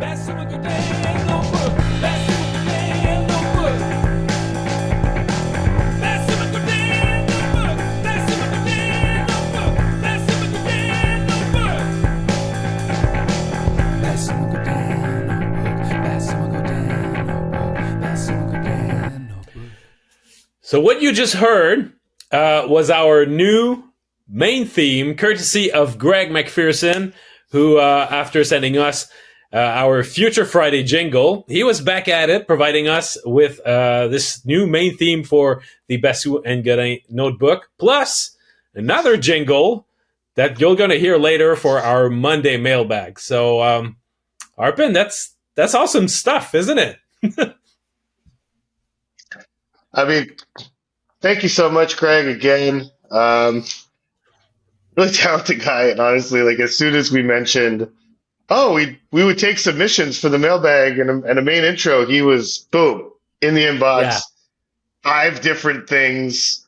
Basu Godin Notebook. Basu Godin Notebook. Basu Godin Notebook. Basu Godin Notebook. Basu Godin Notebook. Basu Godin Notebook. Basu Godin Notebook. So what you just heard was our new main theme, courtesy of Greg Macpherson, who, after sending us our Future Friday jingle, he was back at it, providing us with this new main theme for the Basu and Godin Notebook, plus another jingle that you're going to hear later for our Monday Mailbag. So, Arpin, that's awesome stuff, isn't it? I mean, thank you so much, Greg, again. Really talented guy, and honestly, like as soon as we mentioned, oh, we would take submissions for the mailbag and a main intro, he was boom in the inbox. Yeah. 5 different things,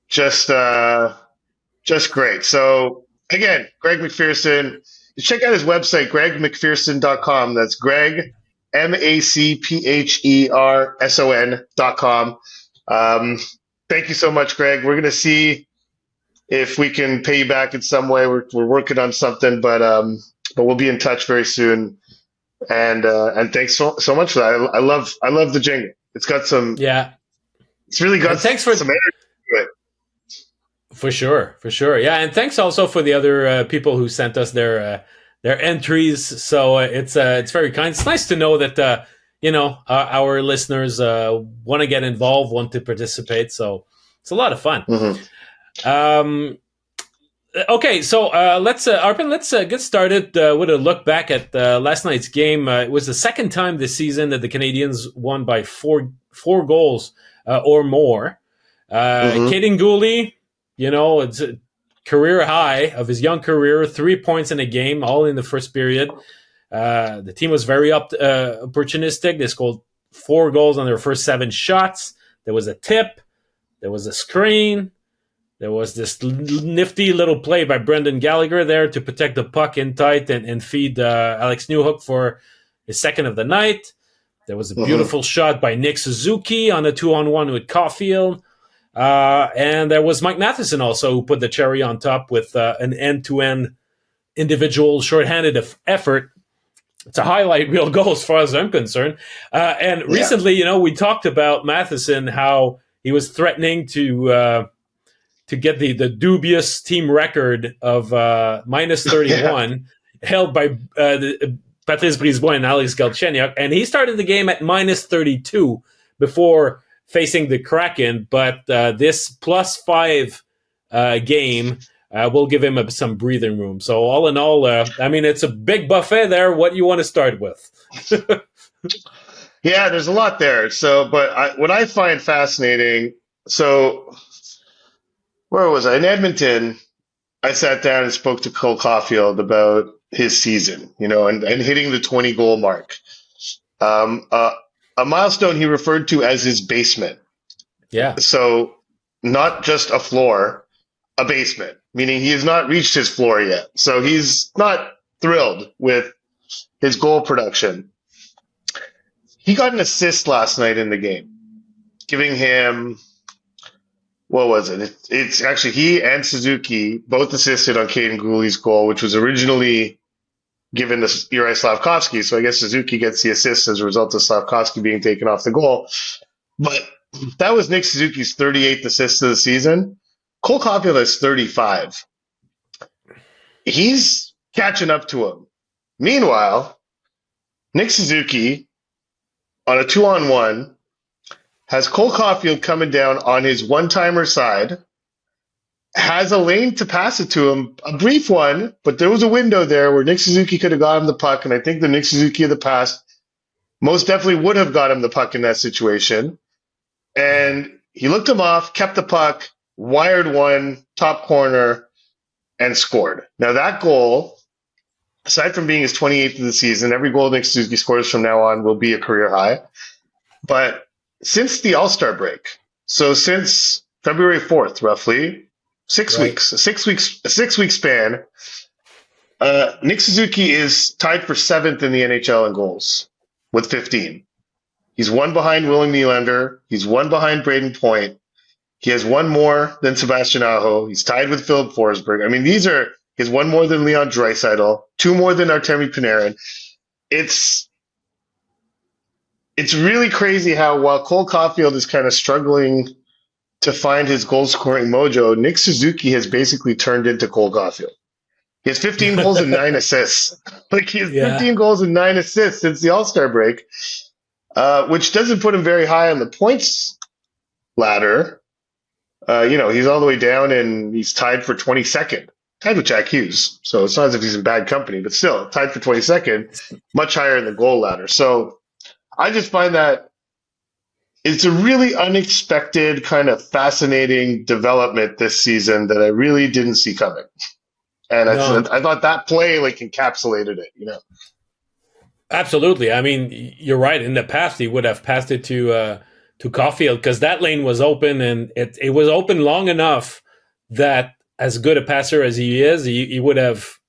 just great. So again, Greg Macpherson, check out his website, gregmacpherson.com. That's Greg MacPherson.com. Thank you so much, Greg. We're gonna see if we can pay you back in some way. We're working on something, but we'll be in touch very soon. And thanks so much for that. I love the jingle. It's got some. Yeah. It's really got thanks for some energy to it. For sure. Yeah, and thanks also for the other people who sent us their entries. So it's very kind. It's nice to know that our listeners want to get involved, want to participate. So it's a lot of fun. Mm-hmm. Okay, so Arpin, let's get started with a look back at last night's game. It was the second time this season that the Canadiens won by four goals or more. Caden Gooley, it's a career high of his young career, 3 points in a game, all in the first period. The team was very opportunistic. They scored 4 goals on their first 7 shots. There was a tip. There was a screen. There was this nifty little play by Brendan Gallagher there to protect the puck in tight and feed Alex Newhook for his second of the night. There was a beautiful shot by Nick Suzuki on a 2-on-1 with Caufield. And there was Mike Matheson also, who put the cherry on top with an end-to-end individual shorthanded effort. It's a highlight reel goal as far as I'm concerned. And recently, we talked about Matheson, how he was threatening to get the dubious team record of minus 31 held by Patrice Brisebois and Alex Galchenyuk. And he started the game at minus 32 before facing the Kraken. But this plus 5 game will give him some breathing room. So all in all, it's a big buffet there. What do you want to start with? Yeah, there's a lot there. So, but what I find fascinating, where was I? In Edmonton, I sat down and spoke to Cole Caufield about his season, and hitting the 20-goal mark. A milestone he referred to as his basement. Yeah. So not just a floor, a basement, meaning he has not reached his floor yet. So he's not thrilled with his goal production. He got an assist last night in the game, giving him... What was it? It's actually he and Suzuki both assisted on Caden Gooley's goal, which was originally given to Juraj Slafkovsky. So I guess Suzuki gets the assist as a result of Slafkovsky being taken off the goal. But that was Nick Suzuki's 38th assist of the season. Cole Caufield has 35. He's catching up to him. Meanwhile, Nick Suzuki on a 2-on-1 has Cole Caufield coming down on his one-timer side, has a lane to pass it to him, a brief one, but there was a window there where Nick Suzuki could have got him the puck, and I think the Nick Suzuki of the past most definitely would have got him the puck in that situation. And he looked him off, kept the puck, wired one, top corner, and scored. Now that goal, aside from being his 28th of the season, every goal Nick Suzuki scores from now on will be a career high. But since the All-Star break, so since February 4th, roughly, 6 weeks, a 6 week span, Nick Suzuki is tied for 7th in the NHL in goals with 15. He's one behind William Nylander. He's one behind Braden Point. He has one more than Sebastian Aho. He's tied with Philip Forsberg. I mean, he has one more than Leon Draisaitl, 2 more than Artemi Panarin. It's really crazy how while Cole Caufield is kind of struggling to find his goal-scoring mojo, Nick Suzuki has basically turned into Cole Caufield. He has 15 goals and 9 assists. Like, he has 15 goals and 9 assists since the All-Star break, which doesn't put him very high on the points ladder. He's all the way down, and he's tied for 22nd. Tied with Jack Hughes. So it's not as if he's in bad company, but still, tied for 22nd, much higher in the goal ladder. So I just find that it's a really unexpected, kind of fascinating development this season that I really didn't see coming. And I thought that play encapsulated it, Absolutely. I mean, you're right. In the past, he would have passed it to Caufield because that lane was open, and it was open long enough that as good a passer as he is, he would have,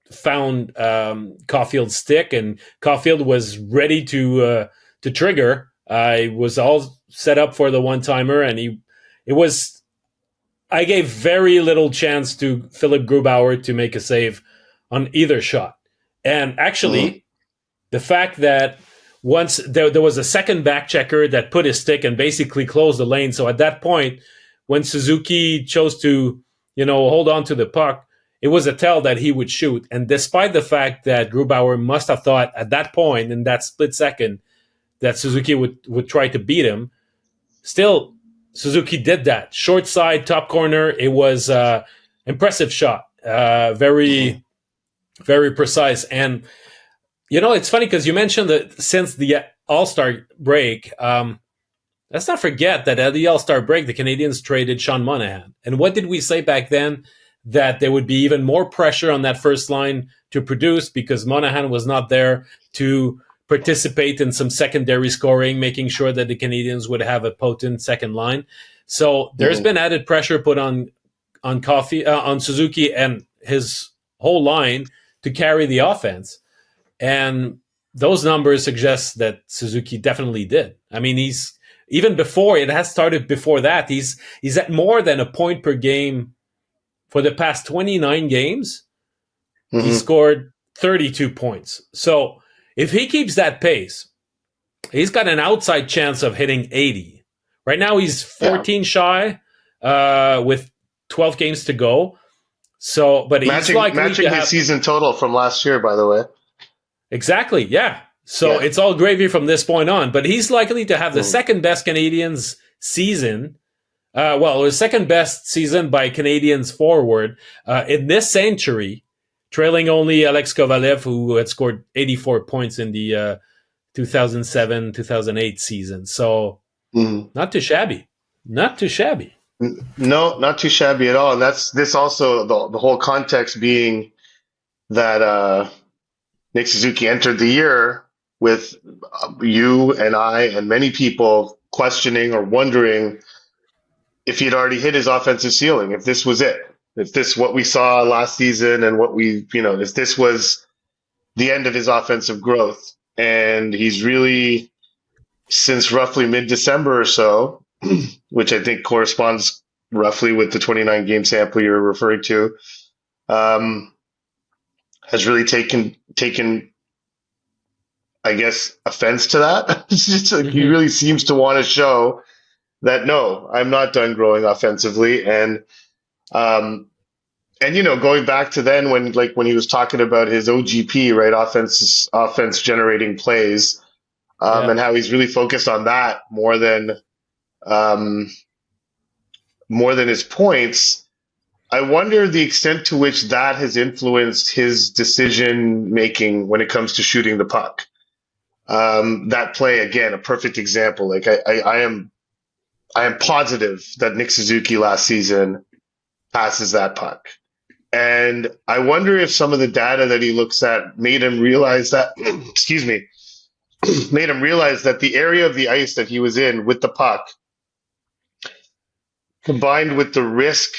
found Caufield's stick, and Caufield was ready to trigger. It was all set up for the one-timer, and I gave very little chance to Philip Grubauer to make a save on either shot. And actually, the fact that once there was a second back checker that put his stick and basically closed the lane. So at that point, when Suzuki chose to, hold on to the puck, it was a tell that he would shoot. And despite the fact that Grubauer must have thought at that point, in that split second, that Suzuki would try to beat him, still, Suzuki did that. Short side, top corner. It was impressive shot. Very, very precise. And, it's funny because you mentioned that since the All-Star break, let's not forget that at the All-Star break, the Canadiens traded Sean Monahan. And what did we say back then? That there would be even more pressure on that first line to produce because Monahan was not there to participate in some secondary scoring, making sure that the Canadiens would have a potent second line. So there's been added pressure put on Suzuki and his whole line to carry the offense. And those numbers suggest that Suzuki definitely did. I mean, it has started before that. He's at more than a point per game for the past 29 games. He scored 32 points. So if he keeps that pace, he's got an outside chance of hitting 80. Right now, he's 14 shy with 12 games to go. So, but he's matching his season total from last year, by the way. Exactly, yeah. So it's all gravy from this point on. But he's likely to have the second best Canadiens season. The second best season by Canadiens forward in this century, trailing only Alex Kovalev, who had scored 84 points in the 2007-2008 season. So not too shabby. Not too shabby. No, not too shabby at all. And that's this also, the whole context being that Nick Suzuki entered the year with you and I and many people questioning or wondering if he'd already hit his offensive ceiling, if this was it, if this what we saw last season and if this was the end of his offensive growth. And he's really, since roughly mid-December or so, which I think corresponds roughly with the 29 game sample you're referring to, has really taken, I guess, offense to that. It's just he really seems to want to show that, no, I'm not done growing offensively. And going back to then when he was talking about his OGP, right, offense generating plays, and how he's really focused on that more than his points. I wonder the extent to which that has influenced his decision making when it comes to shooting the puck. That play, again, a perfect example. Like I am positive that Nick Suzuki last season passes that puck. And I wonder if some of the data that he looks at made him realize that, made him realize that the area of the ice that he was in with the puck, combined with the risk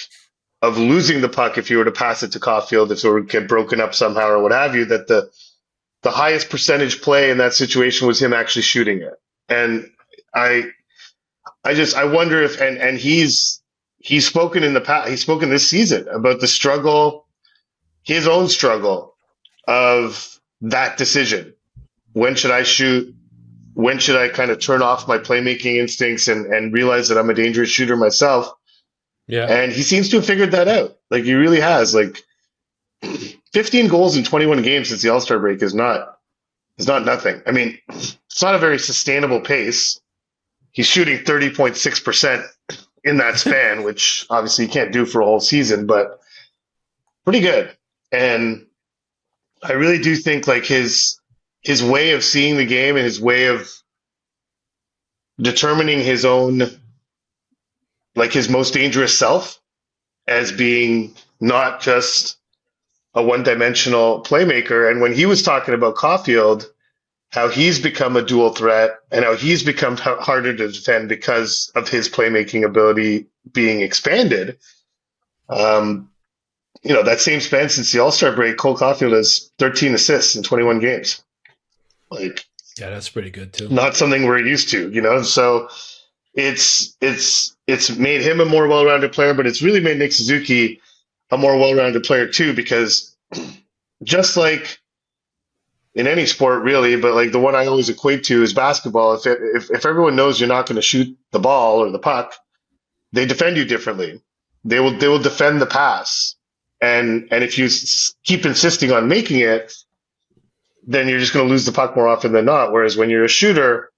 losing the puck if you were to pass it to Caufield, if it would get broken up somehow or what have you, that the highest percentage play in that situation was him actually shooting it. And I wonder if, and he's spoken in the past, he's spoken this season about the struggle, his own struggle of that decision. When should I shoot? When should I kind of turn off my playmaking instincts and realize that I'm a dangerous shooter myself? Yeah. And he seems to have figured that out. Like, he really has. Like, 15 goals in 21 games since the All-Star break is not nothing. I mean, it's not a very sustainable pace. He's shooting 30.6% in that span, which obviously you can't do for a whole season, but pretty good. And I really do think like his way of seeing the game and his way of determining his own, like his most dangerous self as being not just a one-dimensional playmaker. And when he was talking about Caufield, how he's become a dual threat and how he's become harder to defend because of his playmaking ability being expanded. That same span since the All-Star break, Cole Caufield has 13 assists in 21 games. Like, yeah, that's pretty good too. Not something we're used to, So it's made him a more well-rounded player, but it's really made Nick Suzuki a more well-rounded player too, because just like in any sport really, but like the one I always equate to is basketball. If everyone knows you're not going to shoot the ball or the puck, they defend you differently. They will defend the pass. And if you keep insisting on making it, then you're just going to lose the puck more often than not. Whereas when you're a shooter,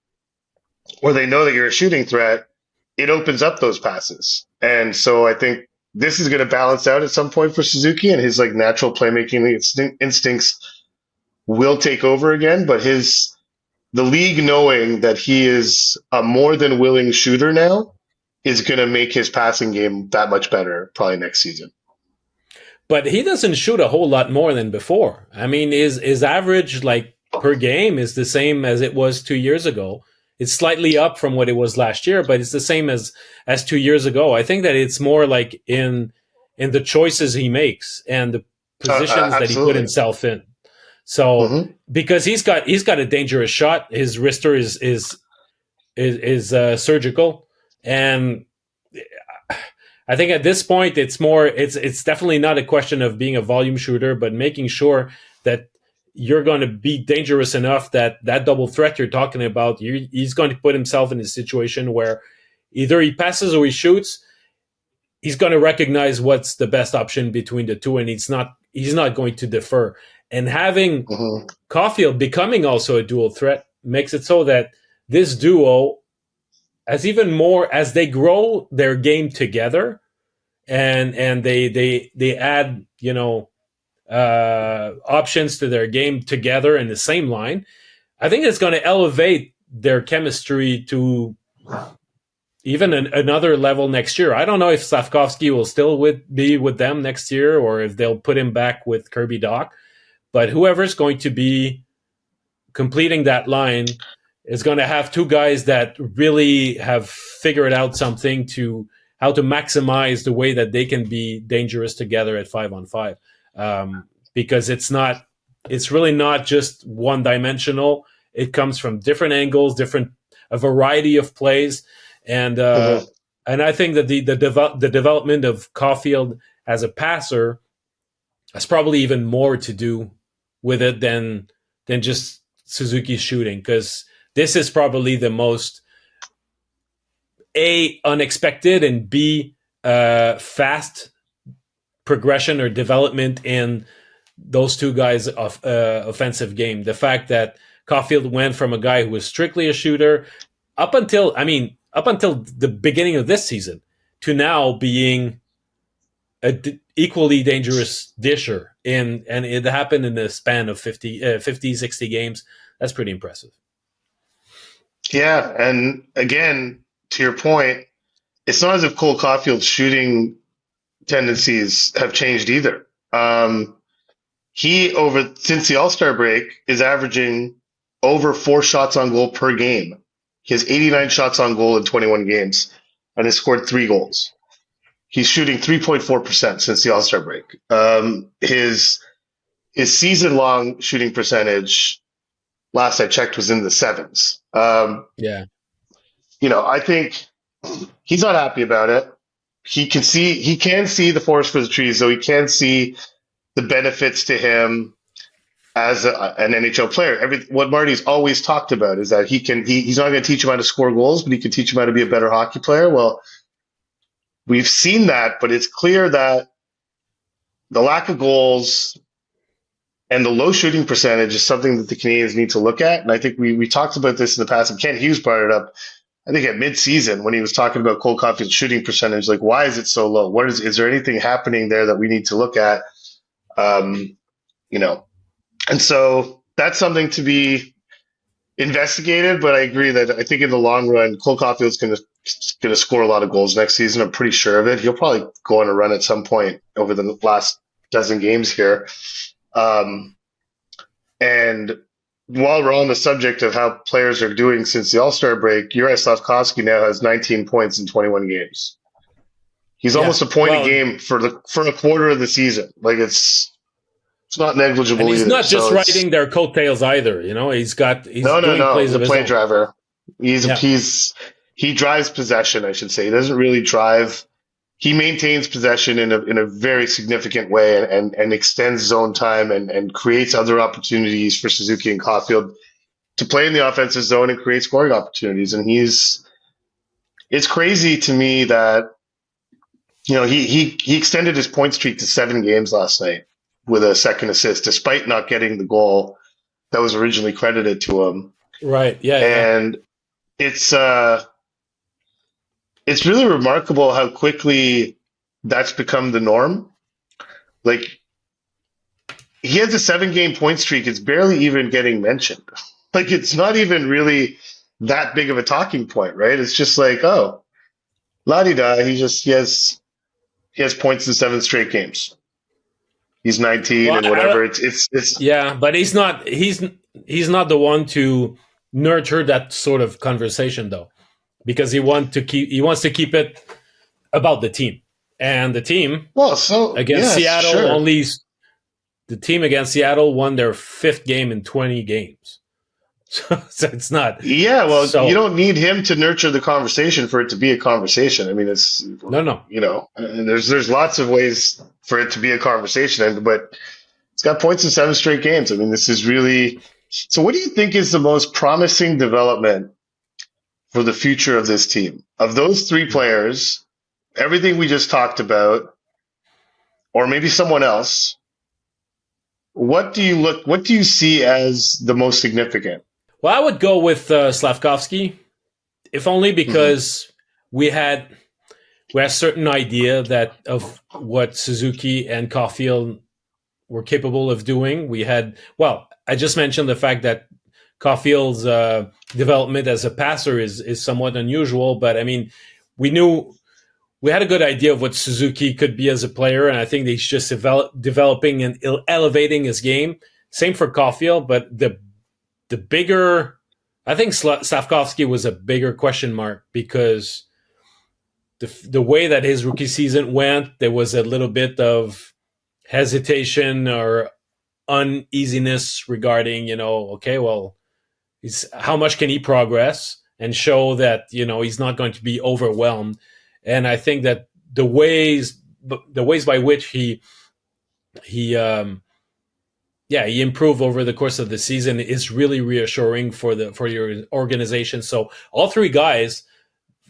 or they know that you're a shooting threat, it opens up those passes. And so I think this is going to balance out at some point for Suzuki, and his like natural playmaking instincts will take over again. But the league knowing that he is a more than willing shooter now is going to make his passing game that much better probably next season. But he doesn't shoot a whole lot more than before. I mean, his average like per game is the same as it was 2 years ago. It's slightly up from what it was last year, but it's the same as 2 years ago. I think that it's more like in the choices he makes and the positions that he put himself in. So because he's got a dangerous shot, his wrister is surgical, and I think at this point it's definitely not a question of being a volume shooter, but making sure that you're going to be dangerous enough that double threat you're talking about, he's going to put himself in a situation where either he passes or he shoots. He's going to recognize what's the best option between the two, and he's not going to defer. And having Caufield becoming also a dual threat makes it so that this duo, as even more as they grow their game together, and they add options to their game together in the same line, I think it's going to elevate their chemistry to even another level next year. I don't know if Slafkovsky will still be with them next year or if they'll put him back with Kirby Doc, but whoever's going to be completing that line is going to have two guys that really have figured out something to how to maximize the way that they can be dangerous together at 5-on-5. Because it's really not just one dimensional. It comes from different angles, a variety of plays. And I think that the development of Caufield as a passer has probably even more to do with it than just Suzuki's shooting, because this is probably the most A, unexpected, and B, fast progression or development in those two guys' offensive game. The fact that Caufield went from a guy who was strictly a shooter up until the beginning of this season to now being an equally dangerous disher, and it happened in the span of 50, 60 games. That's pretty impressive. Yeah, and again, to your point, it's not as if Cole Caufield's shooting tendencies have changed either. He, since the All-Star break, is averaging over 4 shots on goal per game. He has 89 shots on goal in 21 games and has scored 3 goals. He's shooting 3.4% since the All-Star break. His season-long shooting percentage, last I checked, was in the sevens. Yeah. I think he's not happy about it. He can see the forest for the trees, though he can see the benefits to him as an NHL player. What Marty's always talked about is that he's not going to teach him how to score goals, but he can teach him how to be a better hockey player. Well, we've seen that, but it's clear that the lack of goals and the low shooting percentage is something that the Canadiens need to look at. And I think we talked about this in the past, and Ken Hughes brought it up, I think at mid-season when he was talking about Cole Caufield's shooting percentage. Like, why is it so low? Is there anything happening there that we need to look at? And so that's something to be investigated. But I agree that I think in the long run, Cole Caufield's going to score a lot of goals next season. I'm pretty sure of it. He'll probably go on a run at some point over the last dozen games here. And while we're on the subject of how players are doing since the All-Star break, Slafkovsky now has 19 points in 21 games. He's almost a point a game for a quarter of the season. Like, it's not negligible. And he's either. not just riding their coattails either. He's no. He's a play driver. He drives possession, I should say. He doesn't really drive. He maintains possession in a very significant way and extends zone time and creates other opportunities for Suzuki and Caufield to play in the offensive zone and create scoring opportunities. And it's crazy to me that, he extended his point streak to 7 games last night with a second assist, despite not getting the goal that was originally credited to him. Right. Yeah. And it's really remarkable how quickly that's become the norm. Like, he has a 7-game point streak. It's barely even getting mentioned. Like, it's not even really that big of a talking point, right? It's just like, oh, la-di-da. He has points in 7 straight games. He's 19 and whatever. It's yeah, but he's not the one to nurture that sort of conversation, though. Because he wants to keep it about the team, and the team against Seattle the team against Seattle won their 5th game in 20 games, so it's not. Yeah, well, you don't need him to nurture the conversation for it to be a conversation. I mean, it's no. And there's lots of ways for it to be a conversation, but it's got points in 7 straight games. I mean, this is really. So, what do you think is the most promising development for the future of this team? Of those 3 players, everything we just talked about, or maybe someone else, what do you see as the most significant? Well, I would go with Slafkovsky, if only because we had a certain idea of what Suzuki and Caufield were capable of doing. I just mentioned the fact that Caufield's development as a passer is somewhat unusual, but I mean, we had a good idea of what Suzuki could be as a player, and I think he's just developing and elevating his game. Same for Caufield, but the bigger, I think Slafkovsky was a bigger question mark because the way that his rookie season went, there was a little bit of hesitation or uneasiness regarding, how much can he progress and show that, he's not going to be overwhelmed. And I think that the ways by which he improved over the course of the season is really reassuring for your organization. So all 3 guys,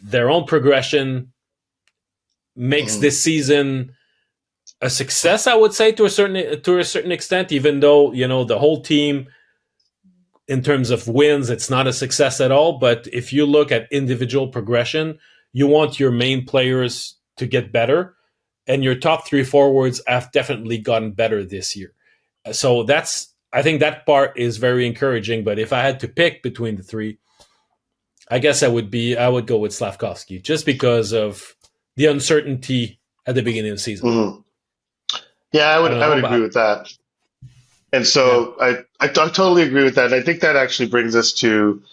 their own progression makes this season a success, I would say, to a certain extent, even though, the whole team, in terms of wins, it's not a success at all. But if you look at individual progression, you want your main players to get better, and your top 3 forwards have definitely gotten better this year. So I think that part is very encouraging. But if I had to pick between the 3, I guess I would go with Slafkovsky, just because of the uncertainty at the beginning of the season. Mm-hmm. Yeah, I would agree with that. And so I totally agree with that. And I think that actually brings us to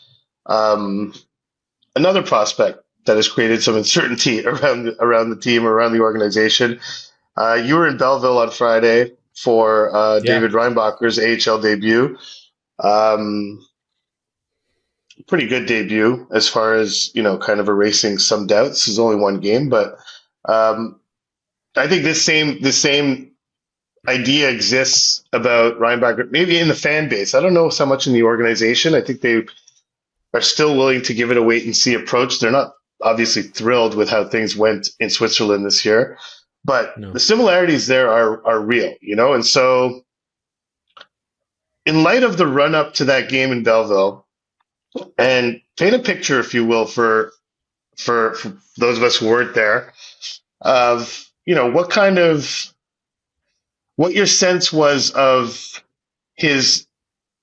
another prospect that has created some uncertainty around the team, around the organization. You were in Belleville on Friday for Yeah. David Reinbacher's AHL debut. Pretty good debut as far as, kind of erasing some doubts. There's only one game, but I think this same idea exists about Reinbacher, maybe in the fan base. I don't know so much in the organization. I think they are still willing to give it a wait and see approach. They're not obviously thrilled with how things went in Switzerland this year, but the similarities there are real, and so in light of the run up to that game in Belleville, and paint a picture, if you will, for those of us who weren't there, of what your sense was of his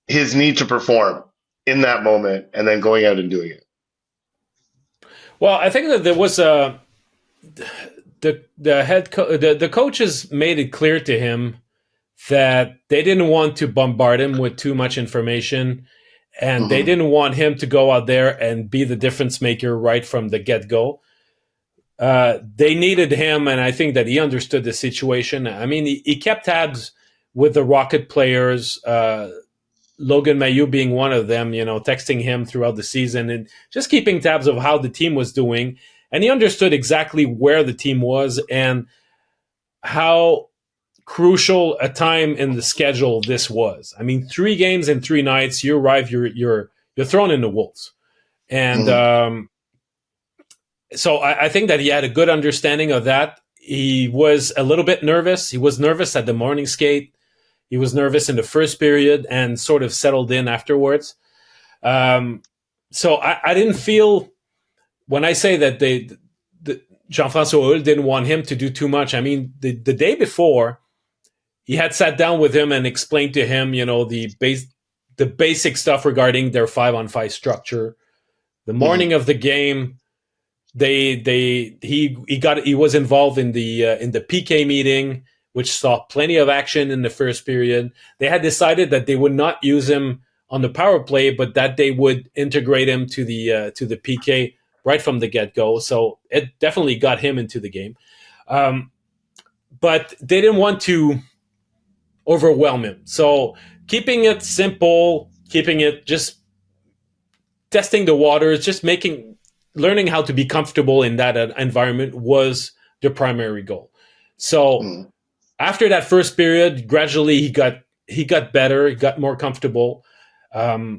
need to perform in that moment, and then going out and doing it. Well, I think that there was the coaches made it clear to him that they didn't want to bombard him with too much information, and they didn't want him to go out there and be the difference maker right from the get-go. They needed him, and I think that he understood the situation. I mean, he kept tabs with the Rocket players, Logan Mailloux being one of them, texting him throughout the season and just keeping tabs of how the team was doing. And he understood exactly where the team was and how crucial a time in the schedule this was. I mean, 3 games in 3 nights, you arrive, you're thrown in the wolves. And so I think that he had a good understanding of that. He was a little bit nervous. He was nervous at the morning skate. He was nervous in the first period and sort of settled in afterwards. So I didn't feel, when I say that Jean-François Hull didn't want him to do too much, I mean, the day before, he had sat down with him and explained to him, the basic stuff regarding their 5-on-5 structure. The morning of the game, he was involved in the PK meeting, which saw plenty of action in the first period. They had decided that they would not use him on the power play, but that they would integrate him to the PK right from the get-go. So it definitely got him into the game. But they didn't want to overwhelm him. So keeping it simple, keeping it just testing the waters, just learning how to be comfortable in that environment was the primary goal. So after that first period, gradually he got better, he got more comfortable. I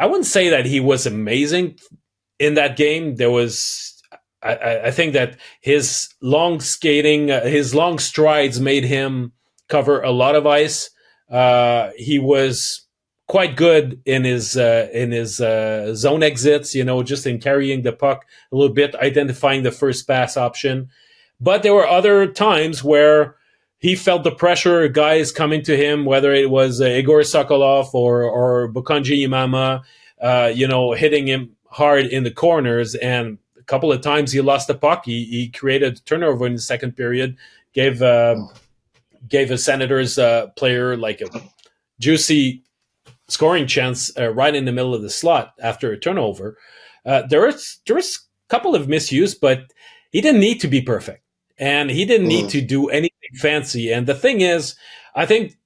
wouldn't say that he was amazing in that game. There was, I think that his long skating, his long strides made him cover a lot of ice. He was quite good in his zone exits, just in carrying the puck a little bit, identifying the first pass option. But there were other times where he felt the pressure, guys coming to him, whether it was Igor Sokolov or Bukanji Imama, hitting him hard in the corners. And a couple of times he lost the puck. He created a turnover in the second period, gave a Senators player like a juicy scoring chance right in the middle of the slot after a turnover. There was a couple of misuse, but he didn't need to be perfect. And he didn't need to do anything fancy. And the thing is, I think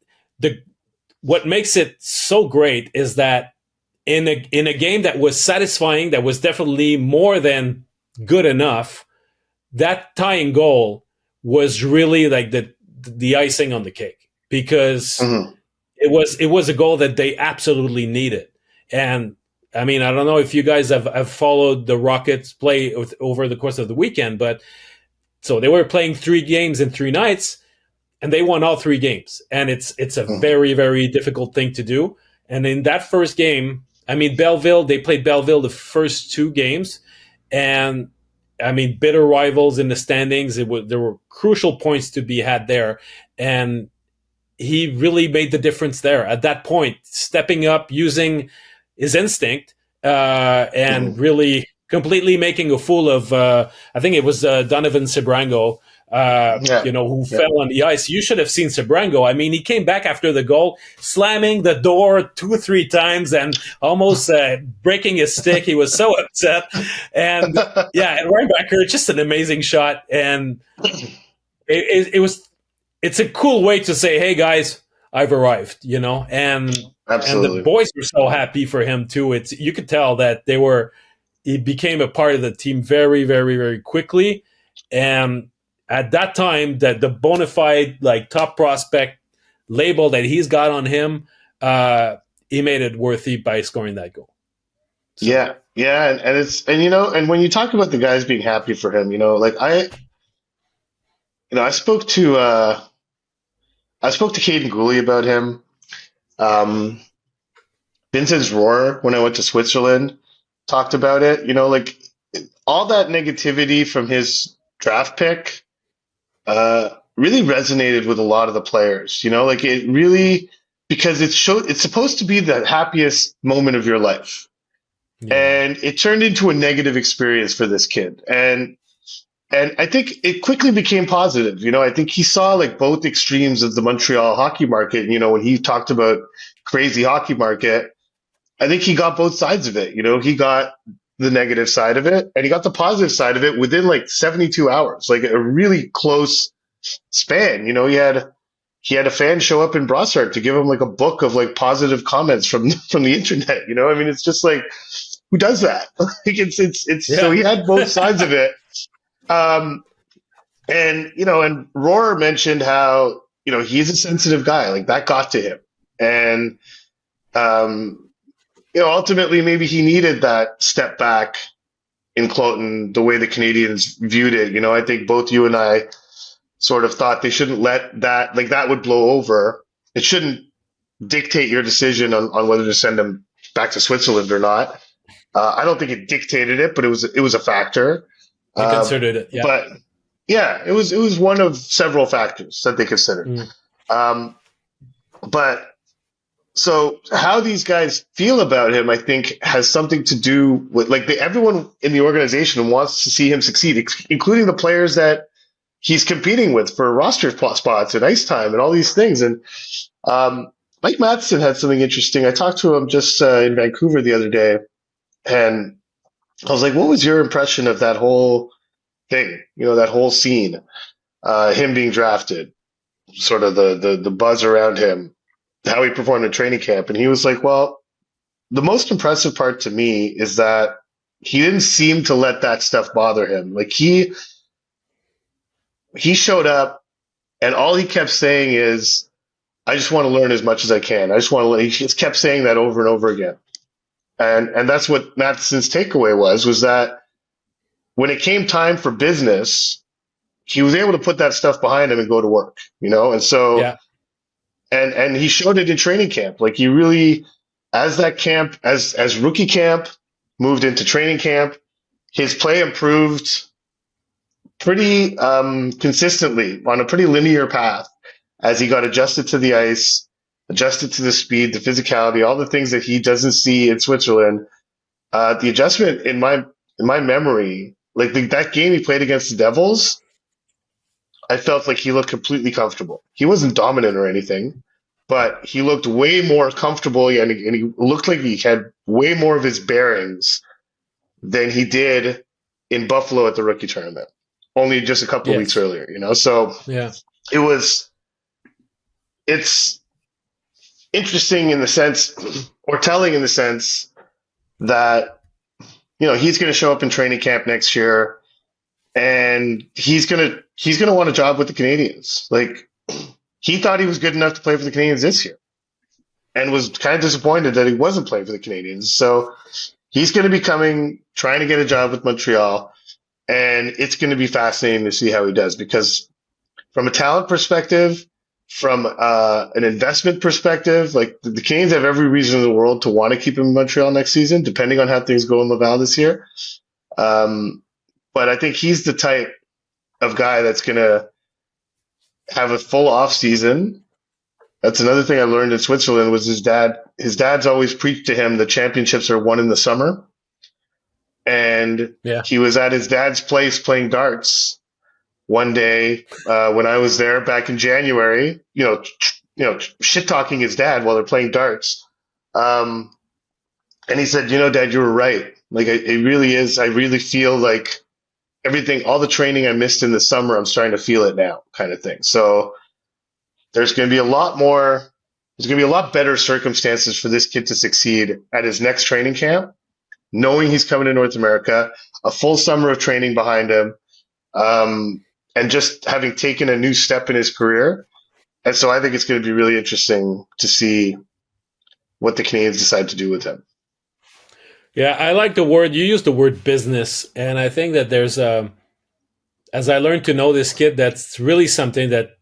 what makes it so great is that in a game that was satisfying, that was definitely more than good enough, that tying goal was really like the icing on the cake, because it was a goal that they absolutely needed. And I mean, I don't know if you guys have followed the Rockets play over the course of the weekend, but so they were playing 3 games in 3 nights, and they won all 3 games. And it's a very, very difficult thing to do. And in that first game, I mean, they played Belleville the first 2 games, and I mean, bitter rivals in the standings. There were crucial points to be had there, and he really made the difference there at that point, stepping up, using his instinct, and really completely making a fool of, I think it was Donovan Sebrango, Yeah. who Yeah. fell on the ice. You should have seen Sabrango. I mean, he came back after the goal, slamming the door 2 or 3 times and almost breaking his stick. He was so upset. And yeah, and Reinbacher, just an amazing shot. And it's a cool way to say, hey guys, I've arrived, and the Absolutely. boys were so happy for him too. You could tell that he became a part of the team very, very, very quickly. And at that time, that the bona fide top prospect label that he's got on him, he made it worthy by scoring that goal. So. Yeah. Yeah. And when you talk about the guys being happy for him, I spoke to Caden Gooley about him. Vincent's Roar, when I went to Switzerland, talked about it. All that negativity from his draft pick really resonated with a lot of the players. It really, because it's supposed to be the happiest moment of your life, and it turned into a negative experience for this kid. And I think it quickly became positive. I think he saw both extremes of the Montreal hockey market. When he talked about crazy hockey market, I think he got both sides of it. He got the negative side of it and he got the positive side of it within 72 hours, a really close span. He had a fan show up in Brossard to give him a book of positive comments from the internet. I mean, it's just who does that? So he had both sides of it. And Roar mentioned how, he's a sensitive guy, that got to him. And, ultimately maybe he needed that step back in Cloton, the way the Canadiens viewed it. I think both you and I sort of thought they shouldn't let that, that would blow over. It shouldn't dictate your decision on whether to send him back to Switzerland or not. I don't think it dictated it, but it was a factor. They considered it, yeah. But yeah, it was one of several factors that they considered. But so how these guys feel about him, I think, has something to do with everyone in the organization wants to see him succeed, including the players that he's competing with for roster spots and ice time and all these things. And Mike Matheson had something interesting. I talked to him just in Vancouver the other day, and I was like, what was your impression of that whole thing, that whole scene, him being drafted, sort of the buzz around him, how he performed in training camp? And he was like, well, the most impressive part to me is that he didn't seem to let that stuff bother him. He showed up and all he kept saying is, I just want to learn as much as I can. He just kept saying that over and over again. And that's what Matheson's takeaway was that when it came time for business, he was able to put that stuff behind him and go to work, And so, yeah. and he showed it in training camp. He really, as rookie camp moved into training camp, his play improved pretty consistently on a pretty linear path as he got adjusted to the ice, adjusted to the speed, the physicality, all the things that he doesn't see in Switzerland. The adjustment in my memory, that game he played against the Devils, I felt like he looked completely comfortable. He wasn't dominant or anything, but he looked way more comfortable, and he looked like he had way more of his bearings than he did in Buffalo at the rookie tournament, only just a couple of weeks earlier, So yeah, it's interesting in the sense, or telling in the sense that, he's going to show up in training camp next year and he's going to want a job with the Canadiens. He thought he was good enough to play for the Canadiens this year and was kind of disappointed that he wasn't playing for the Canadiens. So he's going to be trying to get a job with Montreal, and it's going to be fascinating to see how he does, because from a talent perspective, from an investment perspective, the Canadiens have every reason in the world to want to keep him in Montreal next season, depending on how things go in Laval this year. But I think he's the type of guy that's going to have a full off season. That's another thing I learned in Switzerland was his dad. His dad's always preached to him the championships are won in the summer. And he was at his dad's place playing darts one day when I was there back in January, shit talking his dad while they're playing darts. And he said, Dad, you were right. Like, it really is. I really feel like everything, all the training I missed in the summer, I'm starting to feel it now, kind of thing. So there's going to be a lot better circumstances for this kid to succeed at his next training camp, knowing he's coming to North America, a full summer of training behind him, and just having taken a new step in his career. And so I think it's going to be really interesting to see what the Canadiens decide to do with him. Yeah, I like you used the word business, and I think that there's as I learned to know this kid, that's really something that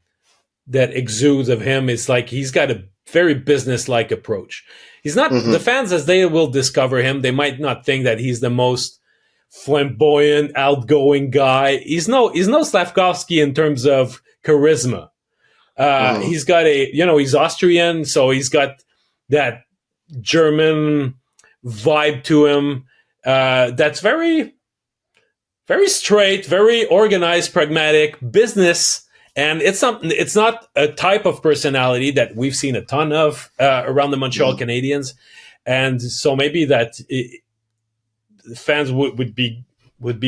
exudes of him. It's like he's got a very business-like approach. He's not the fans, as they will discover him, they might not think that he's the most flamboyant, outgoing guy. He's no Slafkovsky in terms of charisma. He's got he's Austrian, so he's got that German vibe to him. That's very, very straight, very organized, pragmatic business. And it's not a type of personality that we've seen a ton of around the Montreal Canadiens. And so maybe that fans would be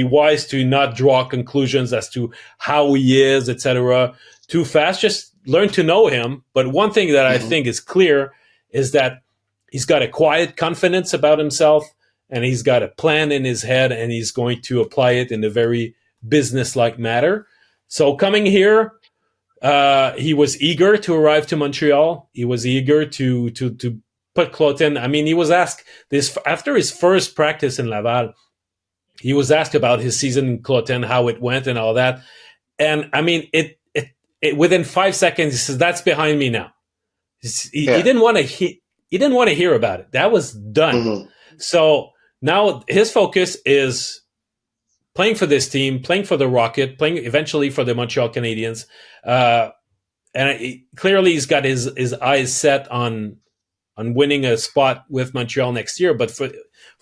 wise to not draw conclusions as to how he is, etc. too fast. Just learn to know him. But one thing that I think is clear is that he's got a quiet confidence about himself, and he's got a plan in his head, and he's going to apply it in a very business-like manner. So coming here, he was eager to arrive to Montreal. He was eager to put Clotin. I mean, he was asked this after his first practice in Laval. He was asked about his season in Clotin, how it went, and all that. And I mean, it within 5 seconds, he says, "That's behind me now." He didn't want to. He didn't want to hear about it. That was done. So now his focus is playing for this team, playing for the Rocket, playing eventually for the Montreal Canadiens. And clearly he's got his eyes set on winning a spot with Montreal next year. But for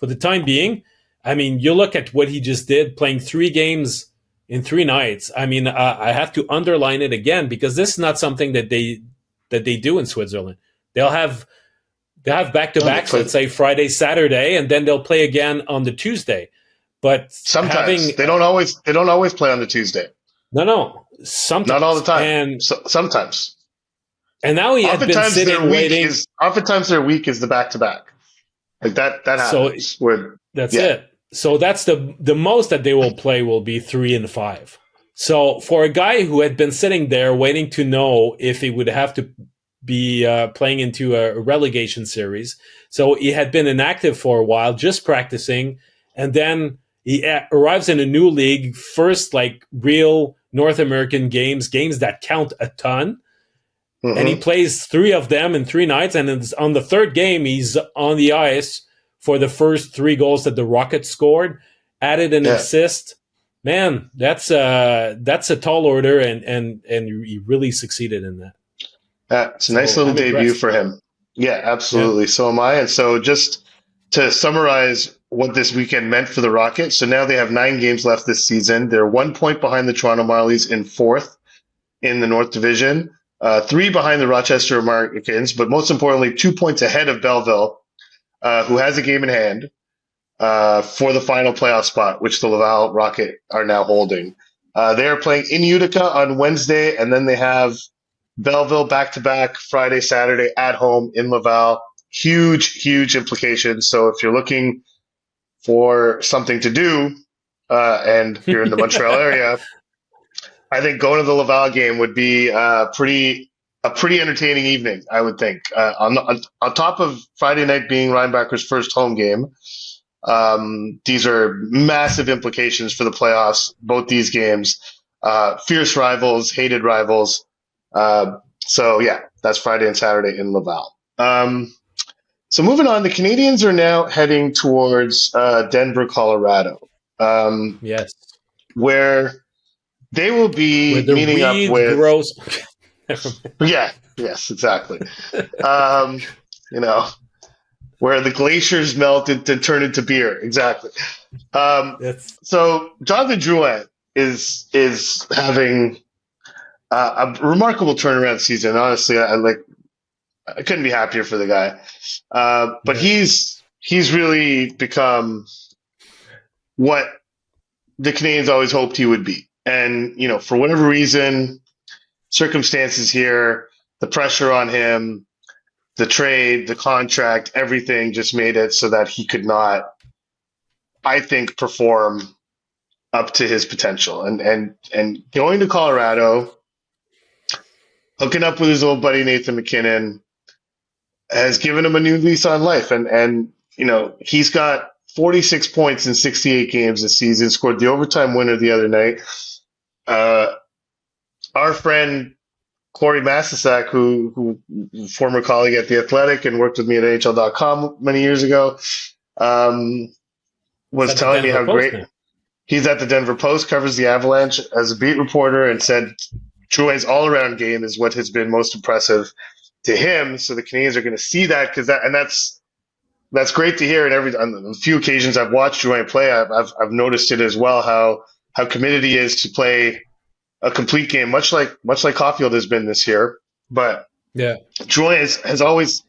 the time being, I mean, you look at what he just did, playing 3 games in 3 nights. I mean, I have to underline it again, because this is not something that they do in Switzerland. They'll have back-to-backs, let's say Friday, Saturday, and then they'll play again on the Tuesday. But sometimes they don't always play on the Tuesday. No, sometimes, not all the time. And sometimes. And now he had been sitting waiting. Oftentimes their week is the back-to-back. Like that happens. That's it. So that's the most that they will play will be 3 and 5. So for a guy who had been sitting there waiting to know if he would have to be playing into a relegation series, so he had been inactive for a while, just practicing, and then he arrives in a new league, first like real North American games that count a ton. And he plays 3 of them in 3 nights. And on the 3rd game, he's on the ice for the first 3 goals that the Rocket scored, added an assist. Man, that's a tall order, and he really succeeded in that. It's a nice little debut for him. Yeah, absolutely. Yeah. So am I. And so just to summarize what this weekend meant for the Rocket. So now they have 9 games left this season. They're 1 point behind the Toronto Marlies in 4th in the North Division, 3 behind the Rochester Americans, but most importantly, 2 points ahead of Belleville, who has a game in hand for the final playoff spot, which the Laval Rocket are now holding. They are playing in Utica on Wednesday, and then they have Belleville back-to-back Friday, Saturday at home in Laval. Huge implications. So if you're looking for something to do, and you're in the Montreal area, I think going to the Laval game would be a pretty entertaining evening, I would think. On top of Friday night being Reinbacher's first home game, these are massive implications for the playoffs, both these games. Fierce rivals, hated rivals. So yeah, that's Friday and Saturday in Laval. So moving on, the Canadiens are now heading towards Denver, Colorado. Yes. Where they will be meeting up with... yes, exactly. Where the glaciers melt and turn into beer. Exactly. So Jonathan Drouin is having a remarkable turnaround season. Honestly, I couldn't be happier for the guy. But he's really become what the Canadiens always hoped he would be. And, for whatever reason, circumstances here, the pressure on him, the trade, the contract, everything just made it so that he could not, I think, perform up to his potential. And going to Colorado, hooking up with his old buddy Nathan MacKinnon, has given him a new lease on life. And he's got 46 points in 68 games this season, scored the overtime winner the other night. Our friend Corey Masisak, who former colleague at The Athletic and worked with me at NHL.com many years ago, was telling me how great he's at the Denver Post, covers the Avalanche as a beat reporter, and said Drouin's all-around game is what has been most impressive to him. So the Canadiens are going to see that, that's great to hear. And on the few occasions I've watched Drouin play, I've noticed it as well, how committed he is to play a complete game, much like Caufield has been this year. But yeah, Drouin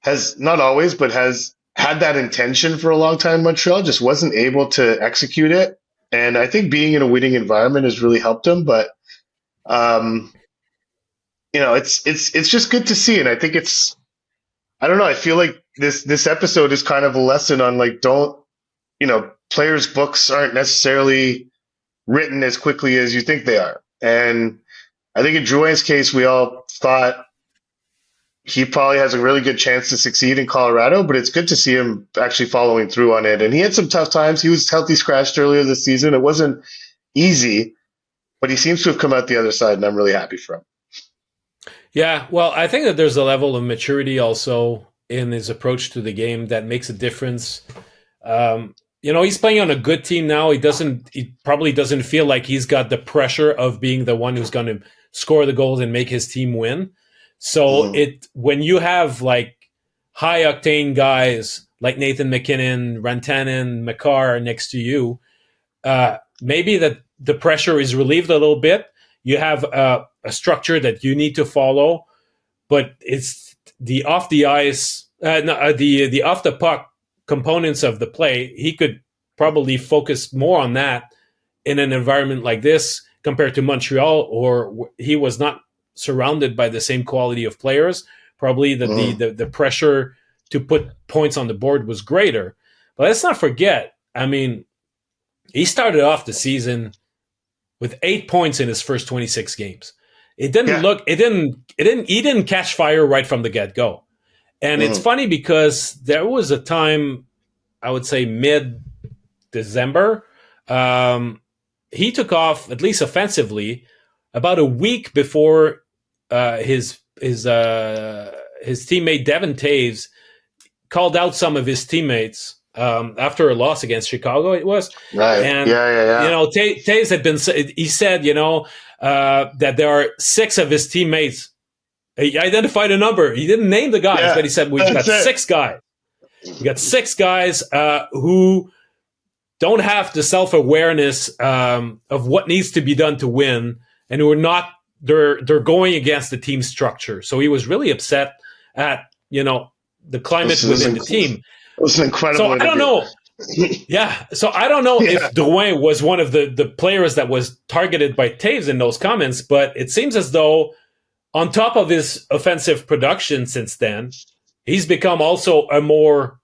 has not always, but has had that intention for a long time in Montreal, just wasn't able to execute it. And I think being in a winning environment has really helped him. But it's just good to see. And I think I don't know, I feel like this episode is kind of a lesson on players' books aren't necessarily written as quickly as you think they are. And I think in Drouin's case, we all thought he probably has a really good chance to succeed in Colorado, but it's good to see him actually following through on it. And he had some tough times. He was healthy scratched earlier this season. It wasn't easy, but he seems to have come out the other side, and I'm really happy for him. Yeah, well, I think that there's a level of maturity also in his approach to the game that makes a difference. He's playing on a good team now. He probably doesn't feel like he's got the pressure of being the one who's going to score the goals and make his team win. So when you have high octane guys like Nathan MacKinnon, Rantanen, Makar next to you, maybe that the pressure is relieved a little bit. You have a structure that you need to follow, but it's the off the ice, the off the puck components of the play. He could probably focus more on that in an environment like this compared to Montreal, or he was not surrounded by the same quality of players. Probably the pressure to put points on the board was greater. But let's not forget, he started off the season with 8 points in his first 26 games. He didn't catch fire right from the get-go. And it's funny because there was a time, I would say mid-December, he took off, at least offensively, about a week before his teammate Devin Taves called out some of his teammates after a loss against Chicago. It was right, and Taves had been. He said, that there are 6 of his teammates. He identified a number. He didn't name the guys, but he said we've got 6 guys. We got 6 guys who don't have the self-awareness of what needs to be done to win, and who are not. They're going against the team structure. So he was really upset at the climate within the team. It was an incredible. So I don't know. Yeah. So I don't know if Drouin was one of the players that was targeted by Taves in those comments, but it seems as though on top of his offensive production since then, he's become also a more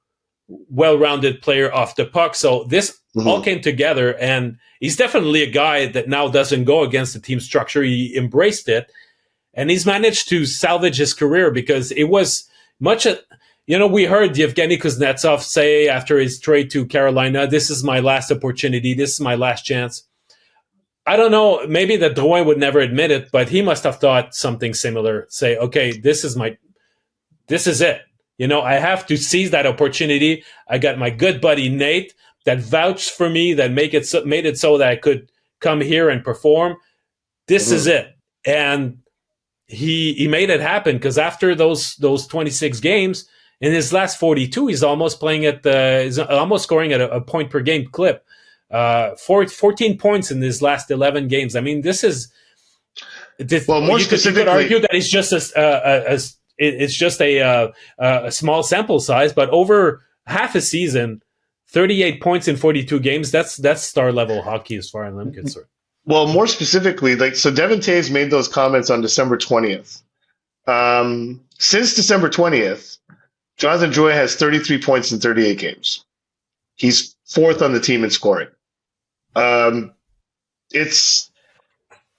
well-rounded player off the puck. So this all came together, and he's definitely a guy that now doesn't go against the team structure. He embraced it, and he's managed to salvage his career because it was much we heard Yevgeny Kuznetsov say after his trade to Carolina, this is my last opportunity. This is my last chance. I don't know. Maybe that Drouin would never admit it, but he must have thought something similar. Say, okay, this is it. I have to seize that opportunity. I got my good buddy Nate that vouched for me, that made it so that I could come here and perform. This is it. And he made it happen, because after those 26 games, in his last 42, he's almost playing he's almost scoring at a point per game clip. 14 points in his last 11 games. I mean, this is Well, more you could specifically, argue that it's just a small sample size, but over half a season, 38 points in 42 games. That's star level hockey as far as I'm concerned. well, more specifically, so Devin Toews made those comments on December 20th. Since December 20th, Jonathan Drouin has 33 points in 38 games. He's fourth on the team in scoring. It's,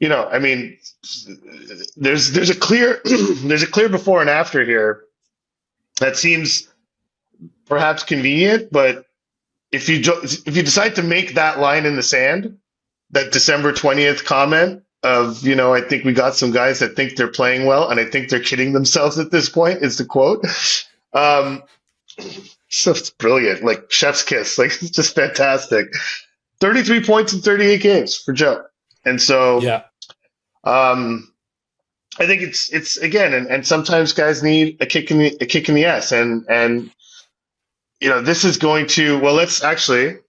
I mean, there's a clear before and after here that seems perhaps convenient, but if you decide to make that line in the sand, that December 20th comment of, I think we got some guys that think they're playing well, and I think they're kidding themselves at this point, is the quote. So it's brilliant, like chef's kiss, like it's just fantastic. 33 points in 38 games for Joe. And so, yeah. I think it's again, and sometimes guys need a kick in the ass, and this is going to, well, let's segue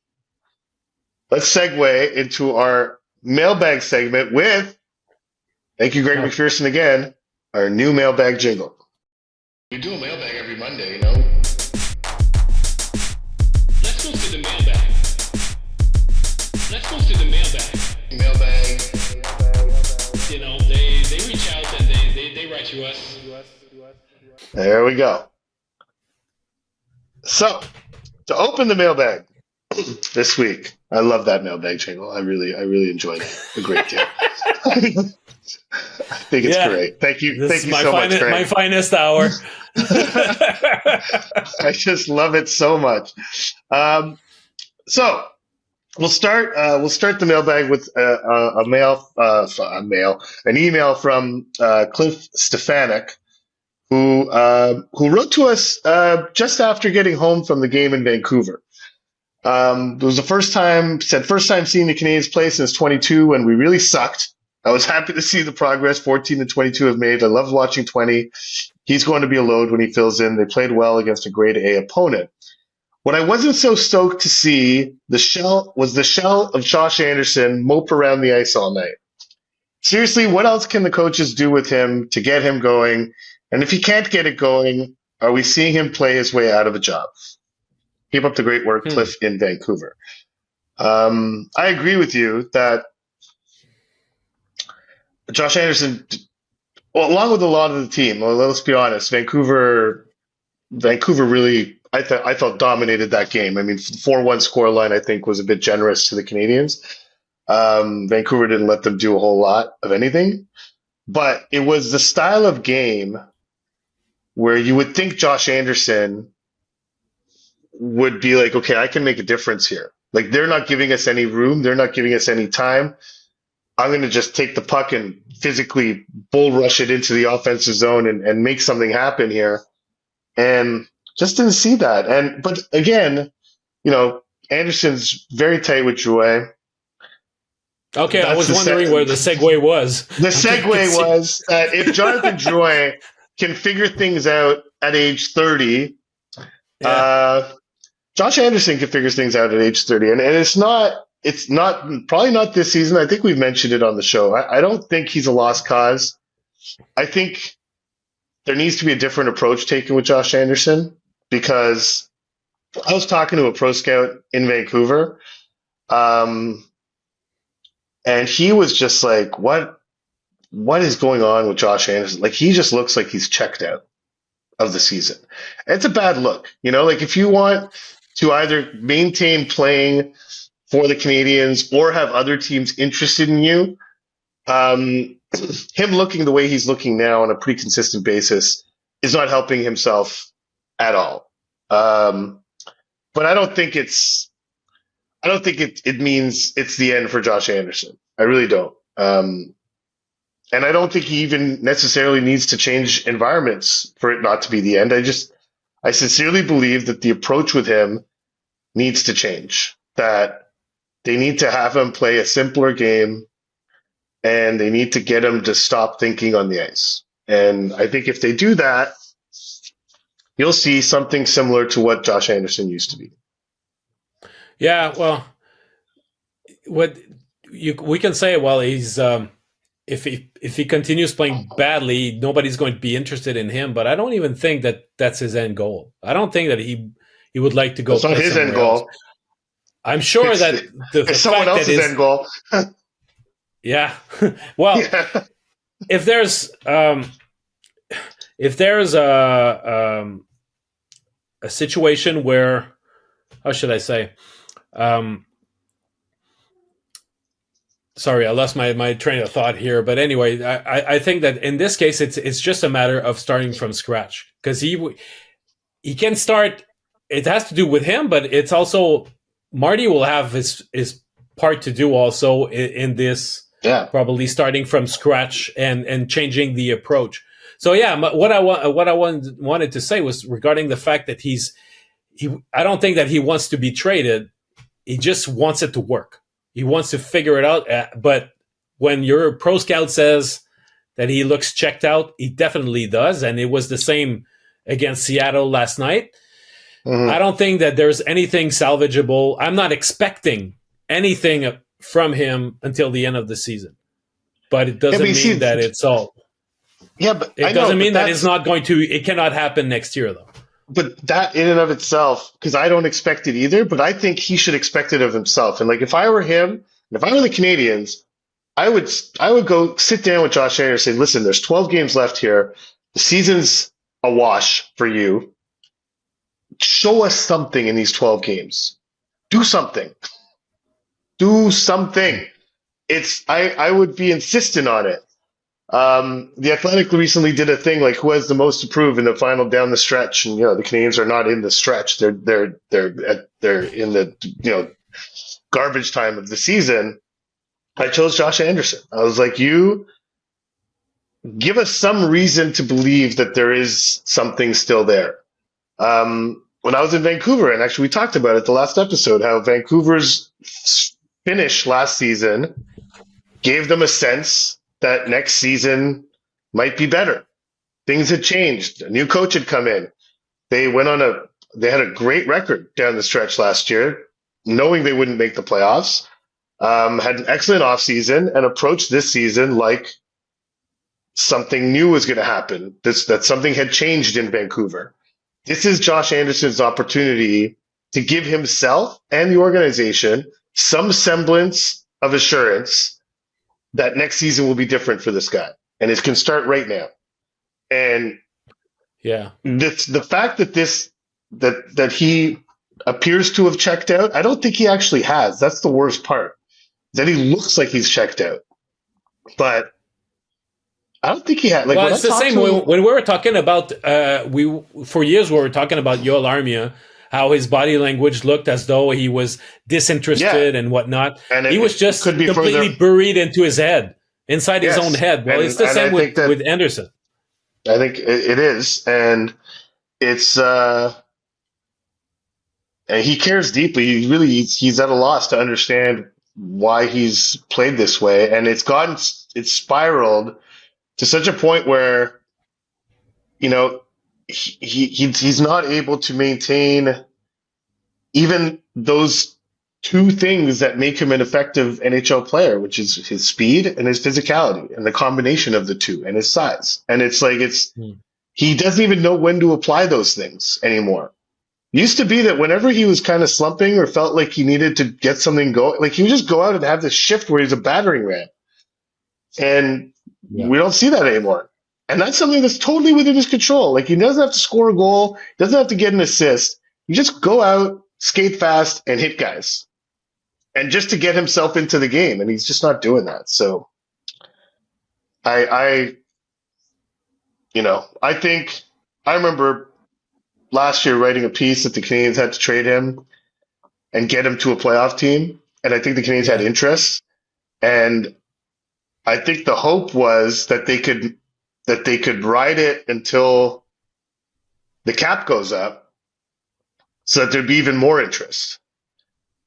into our mailbag segment with, thank you, Greg Macpherson, again, our new mailbag jingle. We do a mailbag every Monday, Let's go to the mailbag. Mailbag. They reach out and they write to us. There we go. So, to open the mailbag this week, I love that mailbag jingle. I really enjoyed it a great deal. I think it's great. Thank you so much, Greg. My finest hour. I just love it so much. So we'll start the mailbag with an email from Cliff Stefanik, who wrote to us just after getting home from the game in Vancouver. It was the first time seeing the Canadiens play since 22 when we really sucked. I was happy to see the progress 14 and 22 have made. I loved watching 20. He's going to be a load when he fills in. They played well against a grade A opponent. What I wasn't so stoked to see was the shell of Josh Anderson mope around the ice all night. Seriously, what else can the coaches do with him to get him going? And if he can't get it going, are we seeing him play his way out of a job? Keep up the great work, Cliff in Vancouver. I agree with you that Josh Anderson, along with a lot of the team, let's be honest, Vancouver really, I felt, dominated that game. I mean, the 4-1 scoreline, I think, was a bit generous to the Canadiens. Vancouver didn't let them do a whole lot of anything. But it was the style of game where you would think Josh Anderson would be like, okay, I can make a difference here. Like, they're not giving us any room. They're not giving us any time. I'm going to just take the puck and physically bull rush it into the offensive zone and make something happen here. And just didn't see that. But again, Anderson's very tight with Drouin. Okay, I was wondering where the segue was. The segue was that if Jonathan Drouin can figure things out at age 30, Josh Anderson can figure things out at age 30. And it's not probably not this season. I think we've mentioned it on the show. I don't think he's a lost cause. I think there needs to be a different approach taken with Josh Anderson, because I was talking to a pro scout in Vancouver, and he was just like, what is going on with Josh Anderson? Like, he just looks like he's checked out of the season. And it's a bad look. Like, if you want to either maintain playing for the Canadiens or have other teams interested in you, him looking the way he's looking now on a pretty consistent basis is not helping himself at all. But I don't think it means it's the end for Josh Anderson. I really don't. And I don't think he even necessarily needs to change environments for it not to be the end. I sincerely believe that the approach with him needs to change, that they need to have him play a simpler game, and they need to get him to stop thinking on the ice. And I think if they do that, you'll see something similar to what Josh Anderson used to be. Yeah, well, what we can say, well, he's if he continues playing badly, nobody's going to be interested in him. But I don't even think that that's his end goal. I don't think that he would like to go That's not play his end somewhere else. goal. I'm sure It's, that the it's someone fact else's that end goal. yeah. Well, Yeah. if there's a situation where, how should I say? Sorry, I lost my train of thought here. But anyway, I think that in this case, it's just a matter of starting from scratch, because he can start. It has to do with him, but it's also Marty will have his part to do also in this. Yeah. Probably starting from scratch and changing the approach. So yeah, what I wanted to say was regarding the fact that I don't think that he wants to be traded. He just wants it to work. He wants to figure it out. But when your pro scout says that he looks checked out, he definitely does. And it was the same against Seattle last night. Mm-hmm. I don't think that there's anything salvageable. I'm not expecting anything from him until the end of the season. But it doesn't mean that it's all. Yeah, but it doesn't mean that it's not going to. It cannot happen next year, though. But that in and of itself, because I don't expect it either, but I think he should expect it of himself. And like, if I were him, and if I were the Canadiens, I would go sit down with Josh Anderson and say, listen, there's 12 games left here. The season's a wash for you. Show us something in these 12 games. Do something. Do something. I would be insistent on it. The Athletic recently did a thing like who has the most to prove in the final down the stretch, and the Canadiens are not in the stretch. They're in the garbage time of the season. I chose Josh Anderson. I was like, you give us some reason to believe that there is something still there. When I was in Vancouver, and actually we talked about it the last episode, how Vancouver's finish last season gave them a sense that next season might be better. Things had changed. A new coach had come in. They had a great record down the stretch last year, knowing they wouldn't make the playoffs. Had an excellent offseason and approached this season like something new was going to happen. That something had changed in Vancouver. This is Josh Anderson's opportunity to give himself and the organization some semblance of assurance that next season will be different for this guy, and it can start right now. And yeah, the fact that he appears to have checked out, I don't think he actually has. That's the worst part. That he looks like he's checked out, but I don't think he had. Like, well, it's the same when we were talking about for years we were talking about Yoel Armia, how his body language looked as though he was disinterested and whatnot. And he was just completely buried into his head, inside his own head. Well, it's the same with Anderson. I think it is, and it's and he cares deeply. He's at a loss to understand why he's played this way, and it's spiraled to such a point where he's not able to maintain even those two things that make him an effective NHL player, which is his speed and his physicality, and the combination of the two, and his size. And it's like he doesn't even know when to apply those things anymore. It used to be that whenever he was kind of slumping or felt like he needed to get something going, like he would just go out and have this shift where he's a battering ram. And we don't see that anymore. And that's something that's totally within his control. Like, he doesn't have to score a goal, doesn't have to get an assist. You just go out, skate fast, and hit guys. And just to get himself into the game. And he's just not doing that. So I think I remember last year writing a piece that the Canadiens had to trade him and get him to a playoff team. And I think the Canadiens had interest. And I think the hope was that they could ride it until the cap goes up so that there'd be even more interest,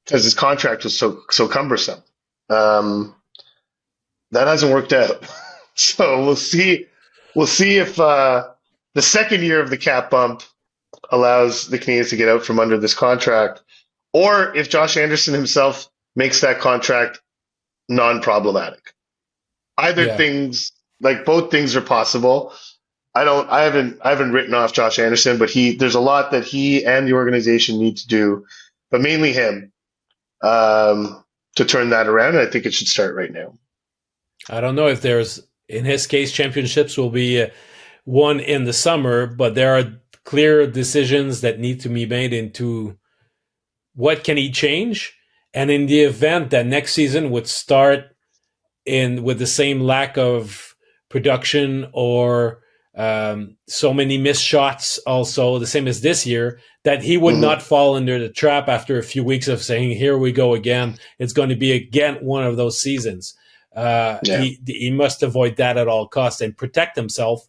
because his contract was so cumbersome. That hasn't worked out. So we'll see if the second year of the cap bump allows the Canadiens to get out from under this contract, or if Josh Anderson himself makes that contract non-problematic. Either Yeah. things, like both things are possible. I haven't written off Josh Anderson, but there's a lot that he and the organization need to do, but mainly him, to turn that around. And I think it should start right now. I don't know if there's, in his case, championships will be won in the summer, but there are clear decisions that need to be made into what can he change, and in the event that next season would start in with the same lack of production or so many missed shots, also the same as this year, that he would Mm-hmm. not fall under the trap after a few weeks of saying, "Here we go again." It's going to be again one of those seasons. Yeah. He must avoid that at all costs and protect himself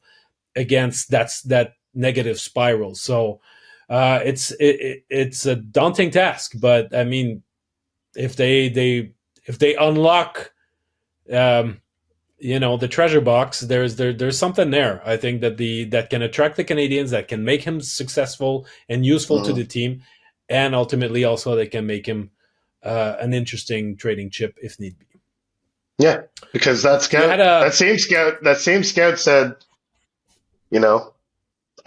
against that negative spiral. So it's a daunting task, but I mean, if they unlock the treasure box, there's something there. I think that can attract the Canadiens, that can make him successful and useful to Mm-hmm. the team, and ultimately also they can make him an interesting trading chip if need be. Yeah, because that same scout said,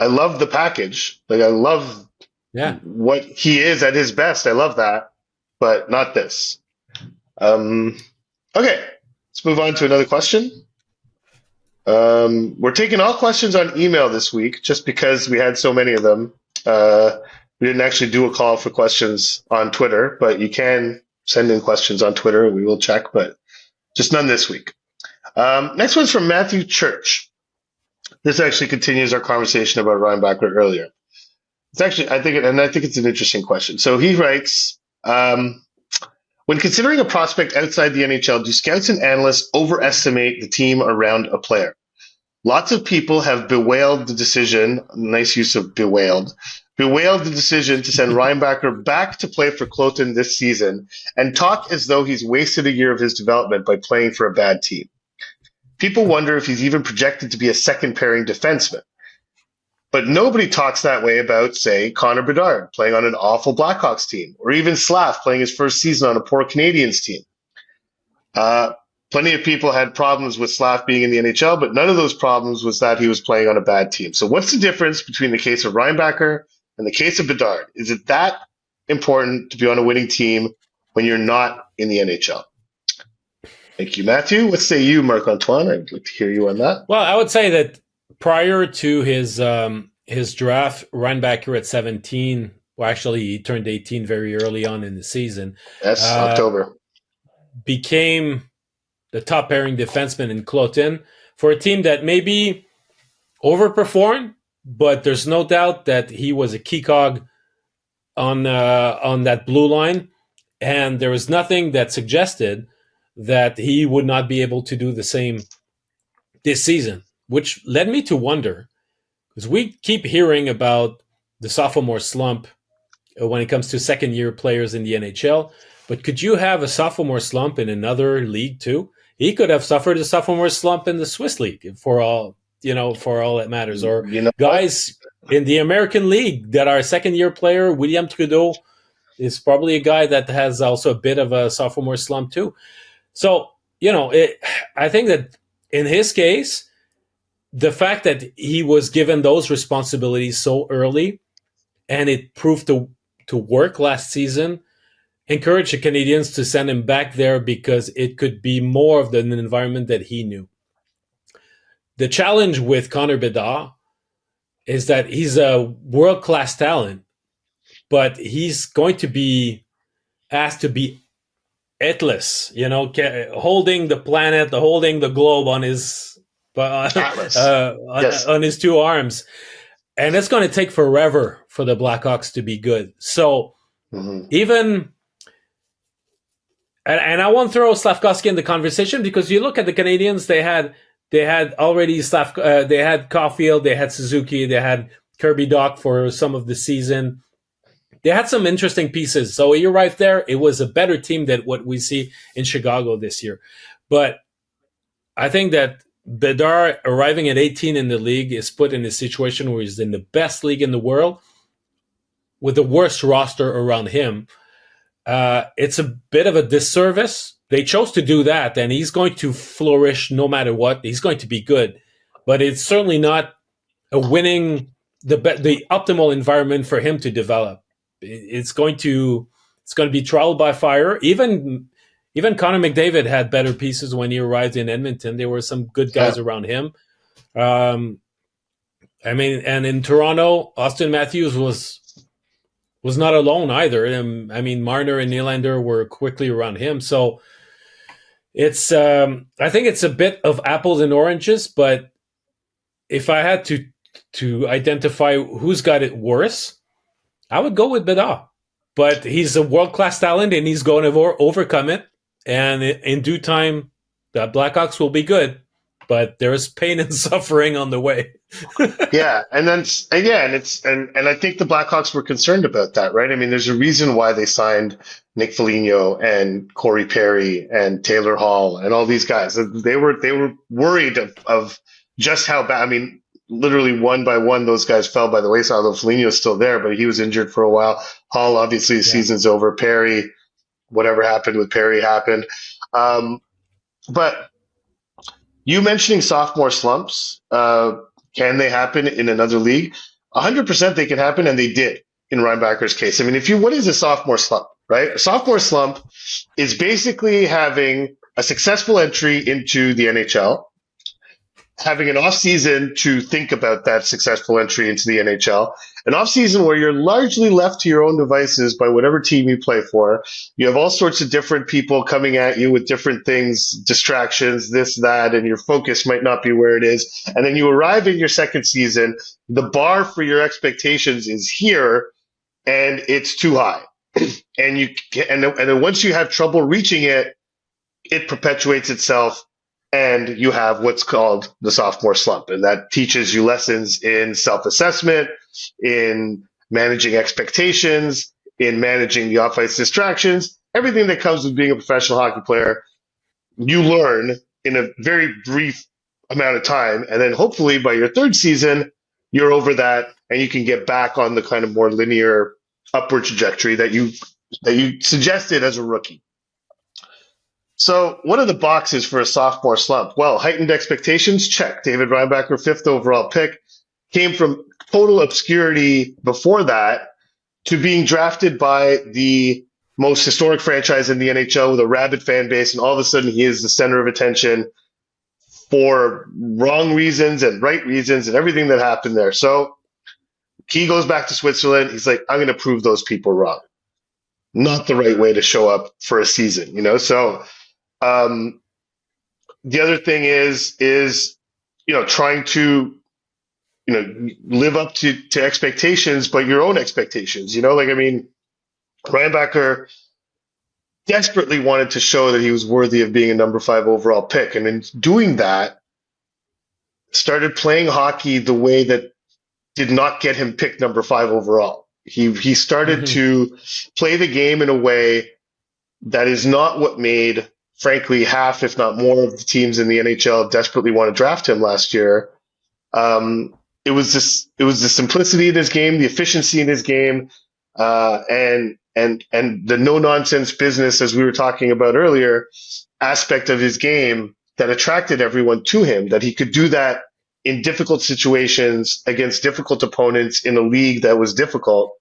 I love the package. Like, I love yeah. what he is at his best. I love that, but not this. Okay, let's move on to another question. We're taking all questions on email this week just because we had so many of them. We didn't actually do a call for questions on Twitter, but you can send in questions on Twitter and we will check, but just none this week. Next one's from Matthew Church. This actually continues our conversation about Reinbacher earlier. It's actually, I think it's an interesting question. So he writes, when considering a prospect outside the NHL, do scouts and analysts overestimate the team around a player? Lots of people have bewailed the decision, nice use of bewailed the decision to send Reinbacher back to play for Cloton this season and talk as though he's wasted a year of his development by playing for a bad team. People wonder if he's even projected to be a second pairing defenseman. But nobody talks that way about, say, Connor Bedard playing on an awful Blackhawks team, or even Slaf playing his first season on a poor Canadiens team. Plenty of people had problems with Slaf being in the NHL, but none of those problems was that he was playing on a bad team. So what's the difference between the case of Reinbacher and the case of Bedard? Is it that important to be on a winning team when you're not in the NHL? Thank you, Matthew. What say you, Marc-Antoine? I'd like to hear you on that. Well, I would say that prior to his draft, Reinbacher at 17, well, actually he turned 18 very early on in the season. Yes, October. Became the top pairing defenseman in Cloton for a team that maybe overperformed, but there's no doubt that he was a key cog on that blue line, and there was nothing that suggested that he would not be able to do the same this season, which led me to wonder, because we keep hearing about the sophomore slump when it comes to second-year players in the NHL, but could you have a sophomore slump in another league too? He could have suffered a sophomore slump in the Swiss league for all that matters, or guys in the American League that are second-year player. William Trudeau is probably a guy that has also a bit of a sophomore slump too. So, I think that in his case, the fact that he was given those responsibilities so early and it proved to work last season encouraged the Canadiens to send him back there because it could be more of an environment that he knew. The challenge with Connor Bedard is that he's a world-class talent, but he's going to be asked to be Atlas, holding the planet, holding the globe on his on his two arms, and it's going to take forever for the Blackhawks to be good. So even, and I won't throw Slafkovsky in the conversation because you look at the Canadiens, they had already they had Caufield, they had Suzuki, they had Kirby Dach for some of the season. They had some interesting pieces. So you're right there. It was a better team than what we see in Chicago this year. But I think that Bedard arriving at 18 in the league is put in a situation where he's in the best league in the world with the worst roster around him. it's a bit of a disservice. They chose to do that, and he's going to flourish no matter what. He's going to be good, but it's certainly not a winning the optimal environment for him to develop. It's going to be trial by fire. Even Connor McDavid had better pieces when he arrived in Edmonton. There were some good guys around him. I mean, and in Toronto, Austin Matthews was not alone either. I mean, Marner and Nylander were quickly around him. So it's I think it's a bit of apples and oranges. But if I had to identify who's got it worse, I would go with Bedard. But he's a world-class talent, and he's going to overcome it. And in due time, the Blackhawks will be good. But there is pain and suffering on the way. Yeah, and then again, and I think the Blackhawks were concerned about that, right? I mean, there's a reason why they signed Nick Foligno and Corey Perry and Taylor Hall and all these guys. They were worried of just how bad. I mean, literally one by one, those guys fell by the wayside. Although Foligno's still there, but he was injured for a while. Hall, obviously, the season's over. Perry, whatever happened with Perry happened. But you mentioning sophomore slumps, can they happen in another league? 100% they can happen, and they did in Reinbacher's case. I mean, what is a sophomore slump, right? A sophomore slump is basically having a successful entry into the NHL, having an off-season to think about that successful entry into the NHL, an off-season where you're largely left to your own devices by whatever team you play for. You have all sorts of different people coming at you with different things, distractions, this, that, and your focus might not be where it is. And then you arrive in your second season, the bar for your expectations is here, and it's too high. And then once you have trouble reaching it, it perpetuates itself. And you have what's called the sophomore slump. And that teaches you lessons in self-assessment, in managing expectations, in managing the off-ice distractions. Everything that comes with being a professional hockey player, you learn in a very brief amount of time. And then hopefully by your third season, you're over that and you can get back on the kind of more linear upward trajectory that you suggested as a rookie. So what are the boxes for a sophomore slump? Well, heightened expectations, check. David Reinbacher, 5th overall pick, came from total obscurity before that to being drafted by the most historic franchise in the NHL with a rabid fan base, and all of a sudden he is the center of attention for wrong reasons and right reasons and everything that happened there. So he goes back to Switzerland. He's like, I'm going to prove those people wrong. Not the right way to show up for a season, you know? So the other thing is, trying to, live up to expectations, but your own expectations, Reinbacher desperately wanted to show that he was worthy of being a number 5 overall pick. And in doing that, started playing hockey the way that did not get him picked number 5 overall. He started to play the game in a way that is not what made, frankly, half, if not more, of the teams in the NHL desperately want to draft him last year. It was the simplicity in his game, the efficiency in his game, and the no nonsense business, as we were talking about earlier, aspect of his game that attracted everyone to him. That he could do that in difficult situations against difficult opponents in a league that was difficult,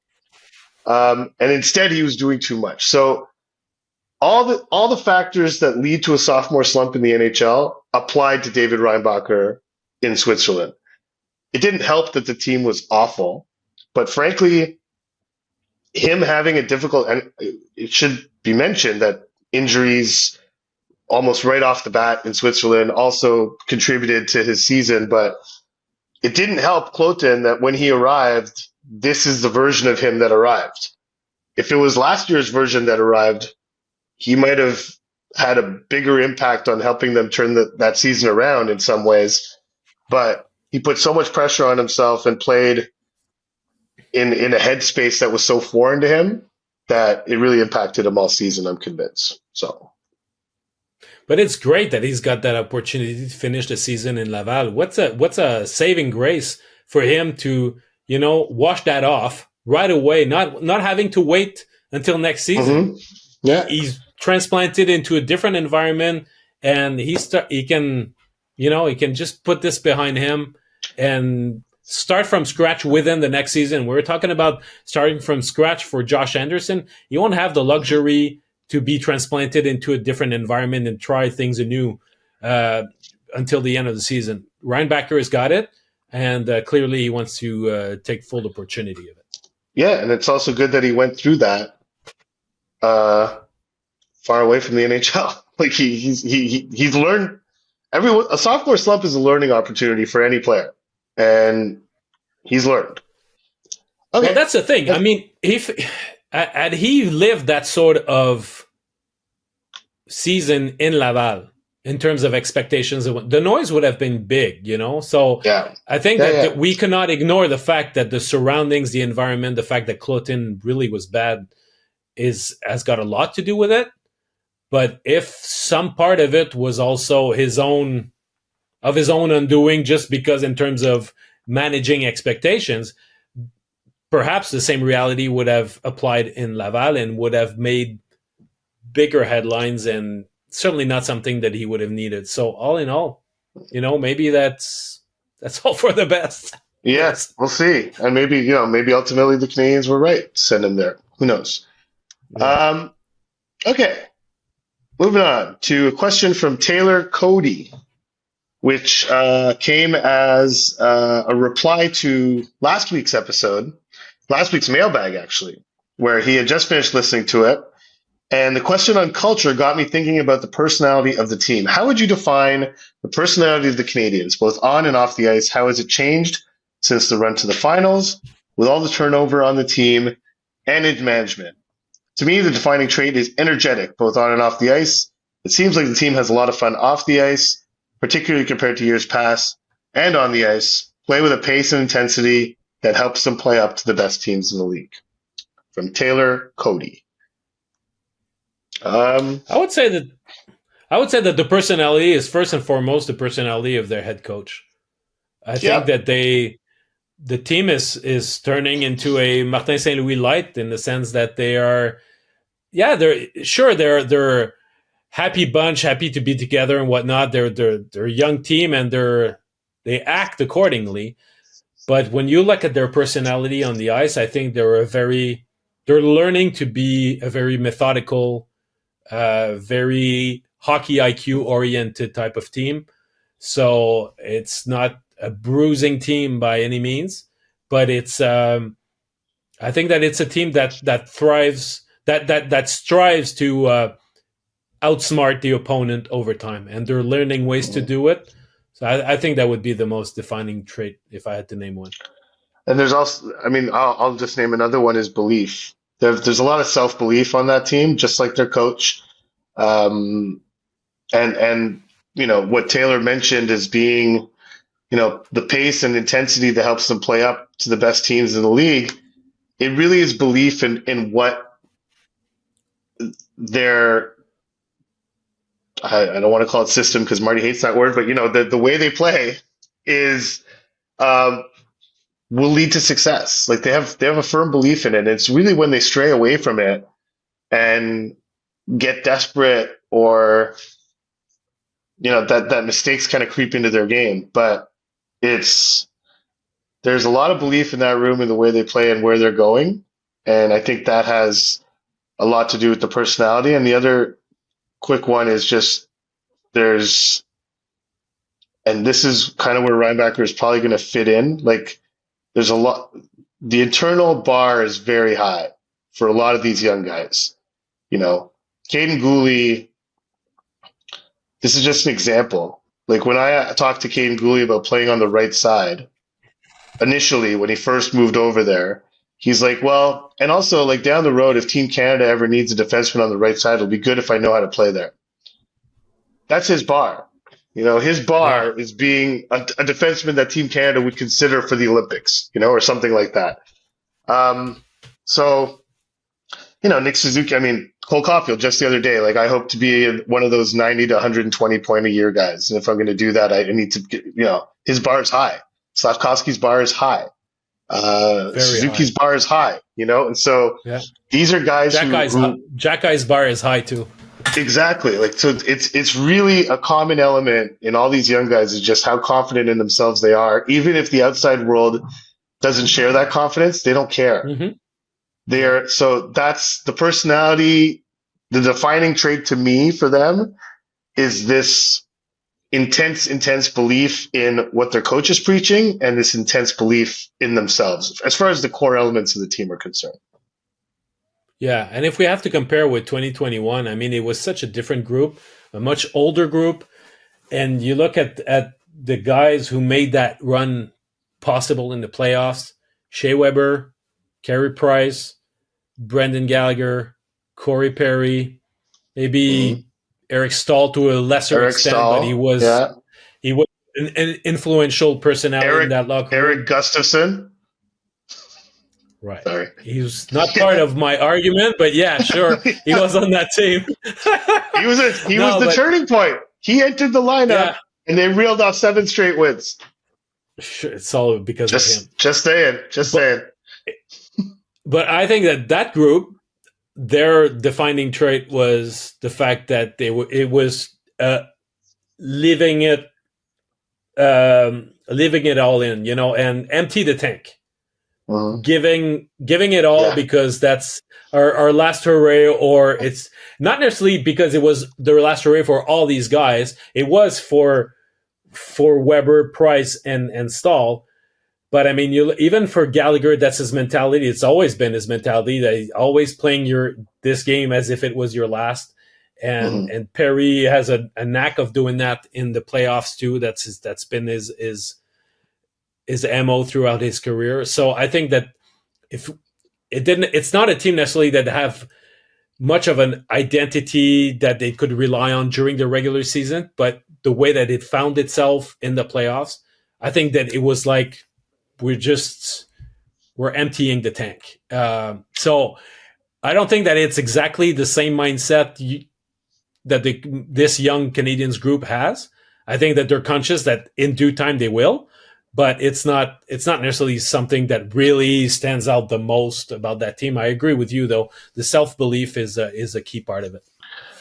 and instead he was doing too much. So all the factors that lead to a sophomore slump in the NHL applied to David Reinbacher in Switzerland. It didn't help that the team was awful, but frankly, him having a difficult, and it should be mentioned that injuries almost right off the bat in Switzerland also contributed to his season, but it didn't help Clotin that when he arrived, this is the version of him that arrived. If it was last year's version that arrived, he might have had a bigger impact on helping them turn that season around in some ways. But he put so much pressure on himself and played in a headspace that was so foreign to him that it really impacted him all season, I'm convinced. So, but it's great that he's got that opportunity to finish the season in Laval. What's a saving grace for him to, wash that off right away, not having to wait until next season. Mm-hmm. Yeah. He's transplanted into a different environment, and he can, he can just put this behind him and start from scratch within the next season. We're talking about starting from scratch for Josh Anderson. You won't have the luxury to be transplanted into a different environment and try things anew until the end of the season. Reinbacher has got it, and clearly he wants to take full opportunity of it. Yeah, and it's also good that he went through that far away from the NHL. Like he's learned. A sophomore slump is a learning opportunity for any player, and he's learned. Okay, well, that's the thing. I mean, if had he lived that sort of season in Laval in terms of expectations, the noise would have been big, So yeah. I think that we cannot ignore the fact that the surroundings, the environment, the fact that Clotin really was bad has got a lot to do with it. But if some part of it was also his own undoing, just because in terms of managing expectations, perhaps the same reality would have applied in Laval and would have made bigger headlines, and certainly not something that he would have needed. So all in all, maybe that's all for the best. Yes, we'll see. And maybe ultimately the Canadiens were right to send him there. Who knows? Yeah. Okay. Moving on to a question from Taylor Cody, which came as a reply to last week's mailbag, actually, where he had just finished listening to it. And the question on culture got me thinking about the personality of the team. How would you define the personality of the Canadiens, both on and off the ice? How has it changed since the run to the finals, with all the turnover on the team and in management? To me, the defining trait is energetic, both on and off the ice. It seems like the team has a lot of fun off the ice, particularly compared to years past, and on the ice, play with a pace and intensity that helps them play up to the best teams in the league. From Taylor Cody. I would say that the personality is first and foremost the personality of their head coach. I think that the team is turning into a Martin St. Louis light, in the sense that they're happy bunch, happy to be together and whatnot. They're a young team, and they act accordingly. But when you look at their personality on the ice, I think they're learning to be a very methodical, very hockey IQ oriented type of team. So it's not a bruising team by any means, but it's I think that it's a team that thrives, that strives to outsmart the opponent over time, and they're learning ways to do it. So I think that would be the most defining trait if I had to name one. And there's also, I'll just name another one, is belief. There's a lot of self-belief on that team, just like their coach. And what Taylor mentioned as being, the pace and intensity that helps them play up to the best teams in the league. It really is belief in what their, I don't want to call it system because Marty hates that word, but the way they play is will lead to success. Like they have a firm belief in it. And it's really when they stray away from it and get desperate, or that mistakes kind of creep into their game. But there's a lot of belief in that room and the way they play and where they're going. And I think that has a lot to do with the personality. And the other quick one is just and this is kind of where Reinbacher is probably going to fit in. Like there's a lot, the internal bar is very high for a lot of these young guys. Caden Gooley, this is just an example. Like when I talked to Caden Gooley about playing on the right side, initially when he first moved over there, he's like, well, and also like down the road, if Team Canada ever needs a defenseman on the right side, it'll be good if I know how to play there. That's his bar. His bar is being a defenseman that Team Canada would consider for the Olympics, or something like that. So, Nick Suzuki, Cole Caufield just the other day, like I hope to be one of those 90 to 120 point a year guys. And if I'm going to do that, I need to get, his bar is high. Slafkovsky's bar is high. Very Suzuki's high. bar is high, and so Yeah. these are guys Jack Guy's bar is high too. exactly like so it's really a common element in all these young guys is just how confident in themselves they are. Even if the outside world doesn't share that confidence, they don't care. Mm-hmm. So that's the personality. The defining trait to me for them is this intense belief in what their coach is preaching and this intense belief in themselves as far as the core elements of the team are concerned. Yeah, and if we have to compare with 2021, I mean, it was such a different group, a much older group, and you look at the guys who made that run possible in the playoffs: Shea Weber, Carey Price, Brendan Gallagher, Corey Perry, maybe Eric Stahl to a lesser extent, but he was an influential personality in that locker room. Eric Gustafson. Right. Sorry. He was not part of my argument, but yeah, sure. He was on that team. He was the turning point. He entered the lineup and they reeled off 7 straight wins. Sure, it's all because of him. Just saying. But I think that group, their defining trait was the fact that it was living it all in, and empty the tank. Mm-hmm. Giving it all because that's our last hurrah, or it's not necessarily because it was their last hurrah for all these guys. It was for Weber, Price, and Stahl. But I mean, even for Gallagher, that's his mentality. It's always been his mentality that he's always playing this game as if it was your last. And Perry has a knack of doing that in the playoffs too. That's been his MO throughout his career. So I think that it's not a team necessarily that have much of an identity that they could rely on during the regular season, but the way that it found itself in the playoffs, I think that it was like we're emptying the tank. So I don't think that it's exactly the same mindset that this young Canadiens group has. I think that they're conscious that in due time they will. But it's not necessarily something that really stands out the most about that team. I agree with you, though. The self-belief is a key part of it.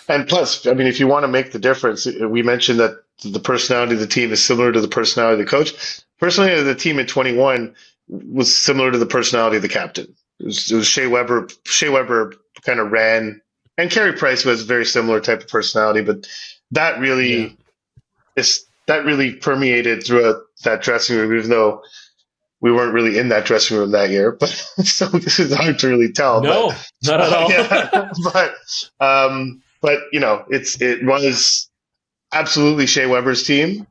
And plus, I mean, if you want to make the difference, we mentioned that the personality of the team is similar to the personality of the coach. Personality of the team in 21 was similar to the personality of the captain. It was Shea Weber. Shea Weber kind of ran, and Carey Price was a very similar type of personality, but that really permeated throughout that dressing room, even though we weren't really in that dressing room that year. But so this is hard to really tell. No, not at all. But it was absolutely Shea Weber's team,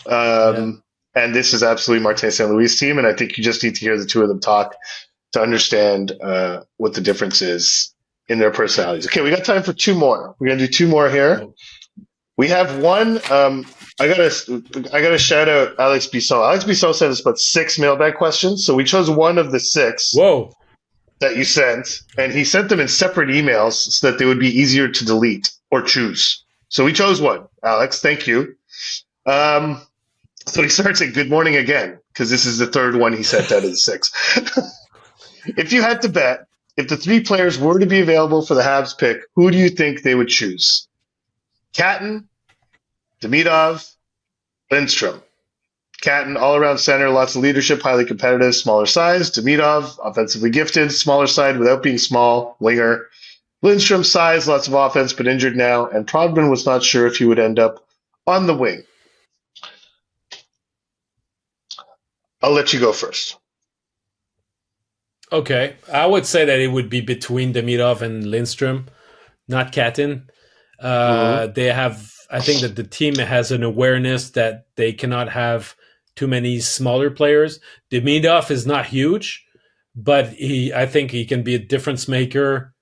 and this is absolutely Martin St. Louis' team. And I think you just need to hear the two of them talk to understand what the difference is in their personalities. Okay, we got time for 2 more. We're gonna do 2 more here. We have one. I gotta shout out Alex Bisson. Alex Bisson sent us about 6 mailbag questions, so we chose one of the 6 that you sent, and he sent them in separate emails so that they would be easier to delete or choose. So we chose one. Alex, thank you. So he starts at "Good morning again," because this is the 3rd one he sent out of the 6. If you had to bet, if the 3 players were to be available for the Habs pick, who do you think they would choose? Catton, Demidov, Lindstrom. Catton, all-around center, lots of leadership, highly competitive, smaller size. Demidov, offensively gifted, smaller side without being small, winger. Lindstrom, size, lots of offense, but injured now. And Prodman was not sure if he would end up on the wing. I'll let you go first. Okay. I would say that it would be between Demidov and Lindstrom, not Catton. I think that the team has an awareness that they cannot have too many smaller players. Demidov is not huge, but I think he can be a difference maker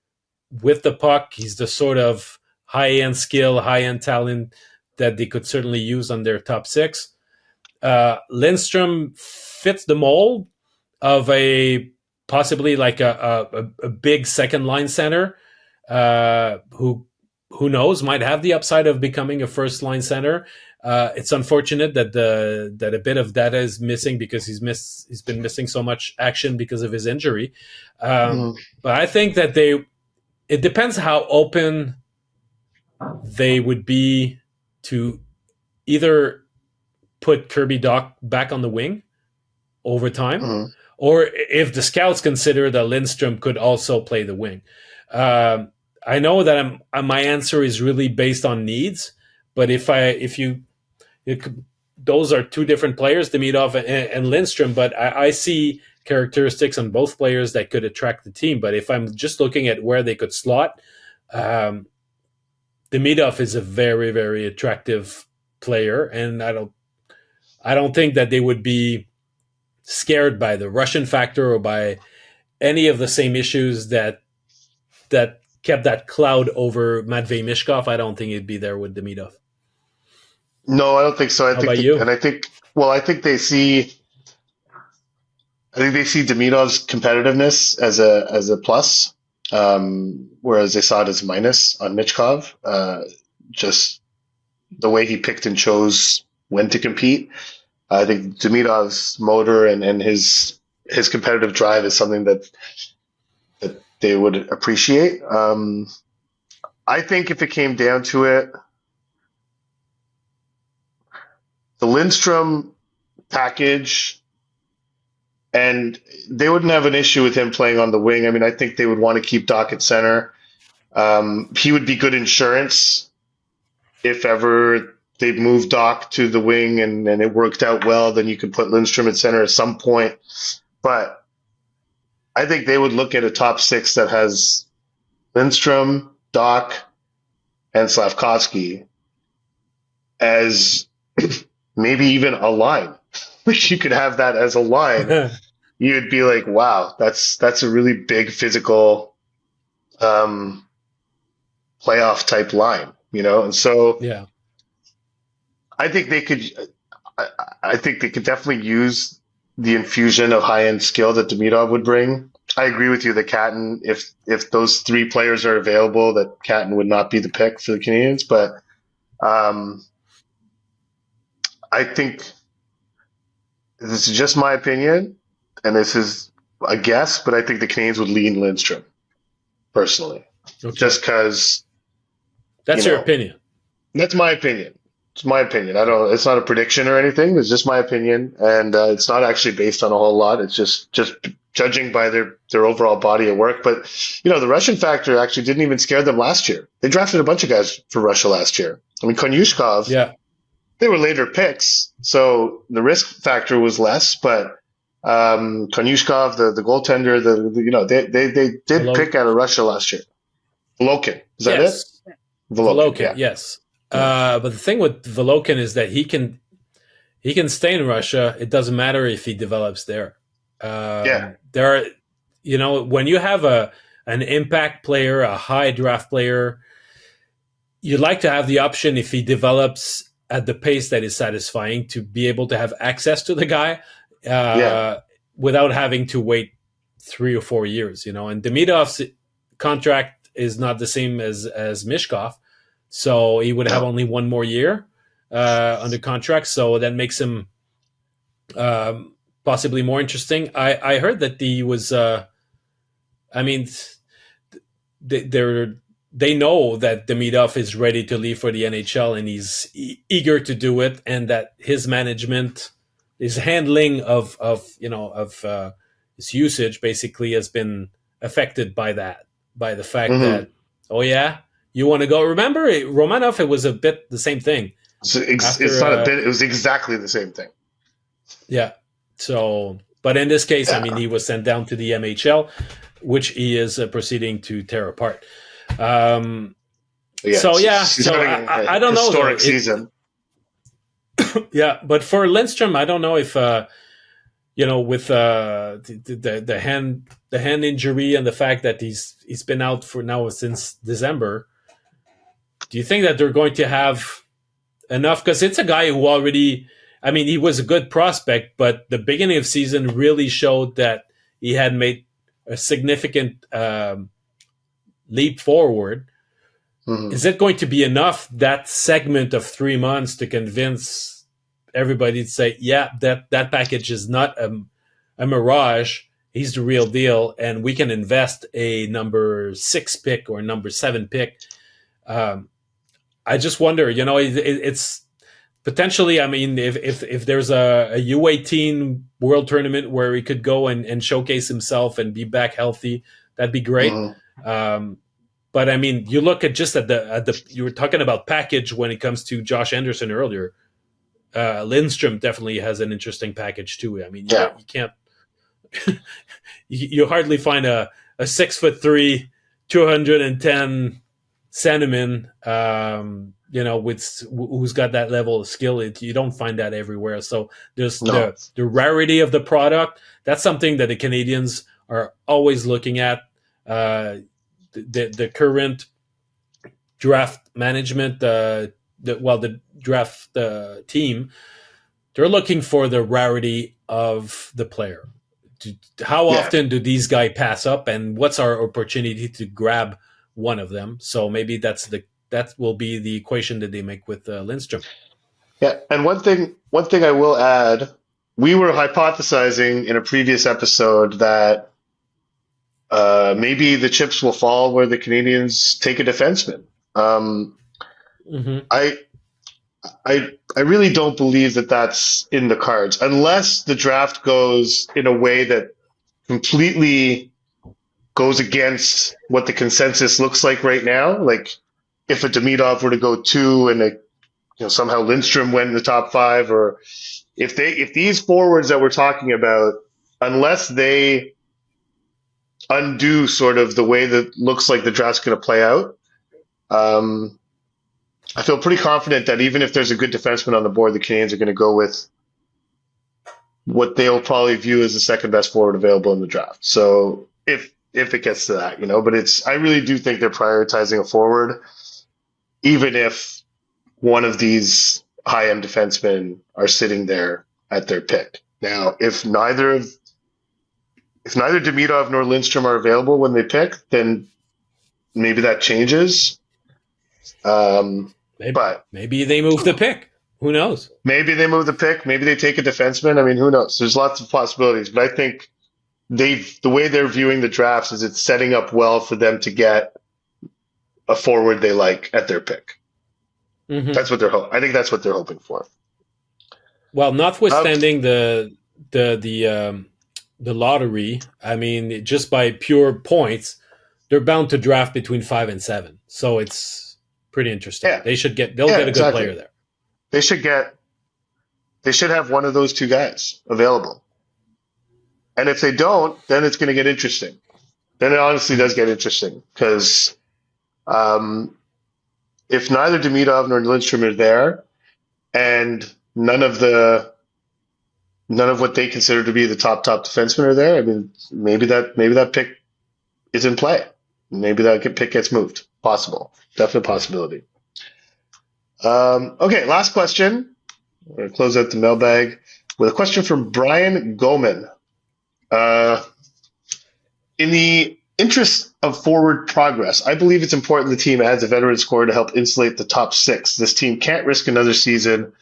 with the puck. He's the sort of high-end skill, high-end talent that they could certainly use on their top 6. Lindstrom fits the mold of a possibly like a big second line center who knows, might have the upside of becoming a first line center. It's unfortunate that a bit of data is missing because he's been missing so much action because of his injury. But I think that it depends how open they would be to either put Kirby Dach back on the wing over time, or if the scouts consider that Lindstrom could also play the wing. I know that my answer is really based on needs, but those are two different players, Demidov and Lindstrom, but I see characteristics on both players that could attract the team. But if I'm just looking at where they could slot, Demidov is a very, very attractive player, and I don't think that they would be scared by the Russian factor or by any of the same issues that kept that cloud over Matvei Mishkov. I don't think it'd be there with Demidov. No, I don't think so. How about you? And I think they see Demidov's competitiveness as a plus, whereas they saw it as a minus on Michkov. Just the way he picked and chose when to compete. I think Demidov's motor and his competitive drive is something that they would appreciate. I think if it came down to it, the Lindstrom package, and they wouldn't have an issue with him playing on the wing. I mean, I think they would want to keep Dach at center. He would be good insurance if ever they moved Dach to the wing and it worked out well, then you could put Lindstrom at center at some point. But I think they would look at a top six that has Lindstrom, Dach, and Slafkovsky as maybe even a line. You could have that as a line. You'd be like, wow, that's a really big physical playoff type line, And so yeah. I think they could definitely use the infusion of high-end skill that Demidov would bring. I agree with you that Catton, if those three players are available, that Catton would not be the pick for the Canadiens. But I think this is just my opinion, and this is a guess, but I think the Canadiens would lean Lindstrom, personally. Okay. Just because... That's your opinion. That's my opinion. It's my opinion. It's not a prediction or anything. It's just my opinion. And it's not actually based on a whole lot. It's just judging by their overall body of work. But, the Russian factor actually didn't even scare them last year. They drafted a bunch of guys for Russia last year. I mean, Konyushkov, they were later picks. So the risk factor was less. But Konyushkov, the goaltender, they did pick out of Russia last year. Volokin. Is that it? Volokin, yes. But the thing with Volokin is that he can stay in Russia. It doesn't matter if he develops there. There are, when you have an impact player, a high draft player, you'd like to have the option, if he develops at the pace that is satisfying, to be able to have access to the guy without having to wait 3 or 4 years. And Demidov's contract is not the same as Mishkov. So he would have only 1 more year under contract. So that makes him possibly more interesting. I heard that he was, they know that Demidov is ready to leave for the NHL, and he's eager to do it, and that his management, his handling of his usage basically has been affected by that, by the fact that, you want to go? Remember, Romanov, it was a bit the same thing. It's not a bit. It was exactly the same thing. Yeah. So, but in this case, he was sent down to the MHL, which he is proceeding to tear apart. I don't know. Historic season. But for Lindstrom, I don't know if with the hand injury and the fact that he's been out for now since December. Do you think that they're going to have enough? Because it's a guy who already, he was a good prospect, but the beginning of season really showed that he had made a significant leap forward. Mhm. is it going to be enough, that segment of 3 months, to convince everybody to say, yeah, that package is not a mirage. He's the real deal, and we can invest a number 6 pick or number 7 pick. I just wonder, it's potentially, I mean, if there's a U18 world tournament where he could go and showcase himself and be back healthy, that'd be great. Mhm. But I mean, you look at just at the you were talking about package when it comes to Josh Anderson earlier. Lindstrom definitely has an interesting package too. I mean, Yeah. you can't you hardly find a 6'3", 210 centerman, who's got that level of skill. You don't find that everywhere. So there's No. the rarity of the product. That's something that the Canadiens are always looking at. The current draft management, the draft team, they're looking for the rarity of the player. How often do these guys pass up, and what's our opportunity to grab one of them? So maybe that will be the equation that they make with Lindstrom. Yeah, and one thing I will add, we were hypothesizing in a previous episode that maybe the chips will fall where the Canadiens take a defenseman. Mm-hmm. I really don't believe that that's in the cards unless the draft goes in a way that completely goes against what the consensus looks like right now. Like if a Demidov were to go 2 and somehow Lindstrom went in the top 5, or if these forwards that we're talking about, unless they undo sort of the way that looks like the draft's going to play out, I feel pretty confident that even if there's a good defenseman on the board, the Canadiens are going to go with what they'll probably view as the second best forward available in the draft. So if it gets to that, but I really do think they're prioritizing a forward, even if one of these high-end defensemen are sitting there at their pick. Now, if neither Demidov nor Lindstrom are available when they pick, then maybe that changes. Maybe they move the pick. Who knows? Maybe they move the pick. Maybe they take a defenseman. I mean, who knows? There's lots of possibilities. But I think the way they're viewing the drafts is it's setting up well for them to get a forward they like at their pick. Mm-hmm. That's what I think that's what they're hoping for. Well, notwithstanding the lottery, I mean, just by pure points, they're bound to draft between 5 and 7. So it's pretty interesting. Yeah. They'll get a good player there. They should have one of those two guys available. And if they don't, then it's going to get interesting. Then it honestly does get interesting because if neither Demidov nor Lindstrom are there, and none of what they consider to be the top defensemen are there, I mean, maybe that pick is in play. Maybe that pick gets moved. Possible. Definite possibility. Okay, last question. We're going to close out the mailbag with a question from Brian Goman. In the interest of forward progress, I believe it's important the team adds a veteran scorer to help insulate the top 6. This team can't risk another season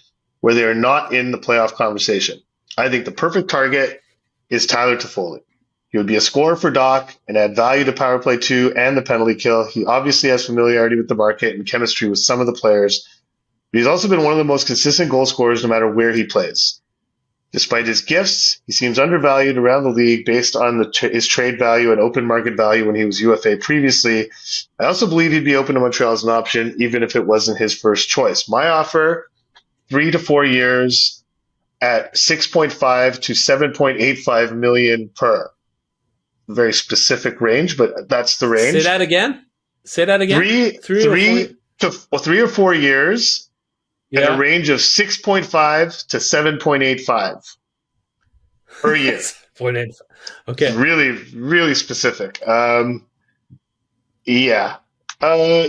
where they are not in the playoff conversation. I think the perfect target is Tyler Toffoli. He would be a scorer for Doc and add value to power play 2 and the penalty kill. He obviously has familiarity with the market and chemistry with some of the players. But he's also been one of the most consistent goal scorers no matter where he plays. Despite his gifts, he seems undervalued around the league based on his trade value and open market value when he was UFA previously. I also believe he'd be open to Montreal as an option, even if it wasn't his first choice. My offer, 3 to 4 years at $6.5 to $7.85 million per. Very specific range, but that's the range. Say that again. 3 or 4 years. Yeah. At a range of 6.5 to 7.85 per year. 0.85. Okay. Really, really specific. Yeah. What are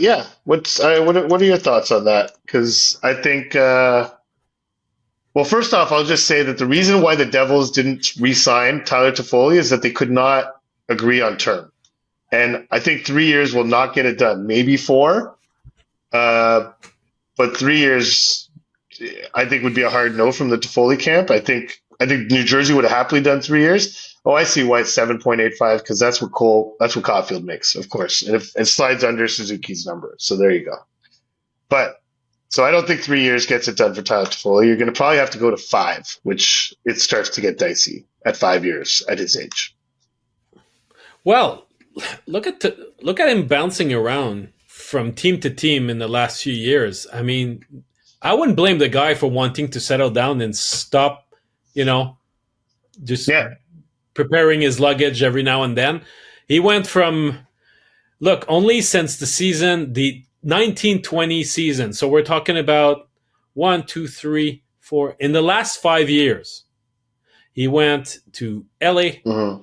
your thoughts on that? Because I think, well, first off, I'll just say that the reason why the Devils didn't re-sign Tyler Toffoli is that they could not agree on term. And I think 3 years will not get it done. Maybe 4. But 3 years, I think, would be a hard no from the Toffoli camp. I think New Jersey would have happily done 3 years. Oh, I see why it's 7.85, because that's what Caufield makes, of course, and if it slides under Suzuki's number. So there you go. But so I don't think 3 years gets it done for Tyler Toffoli. You're going to probably have to go to 5, which it starts to get dicey at 5 years at his age. Well, look at him bouncing around from team to team in the last few years. I mean, I wouldn't blame the guy for wanting to settle down and stop, just preparing his luggage every now and then. He went from, only since the 1920 season. So we're talking about 1, 2, 3, 4. In the last 5 years, he went to LA,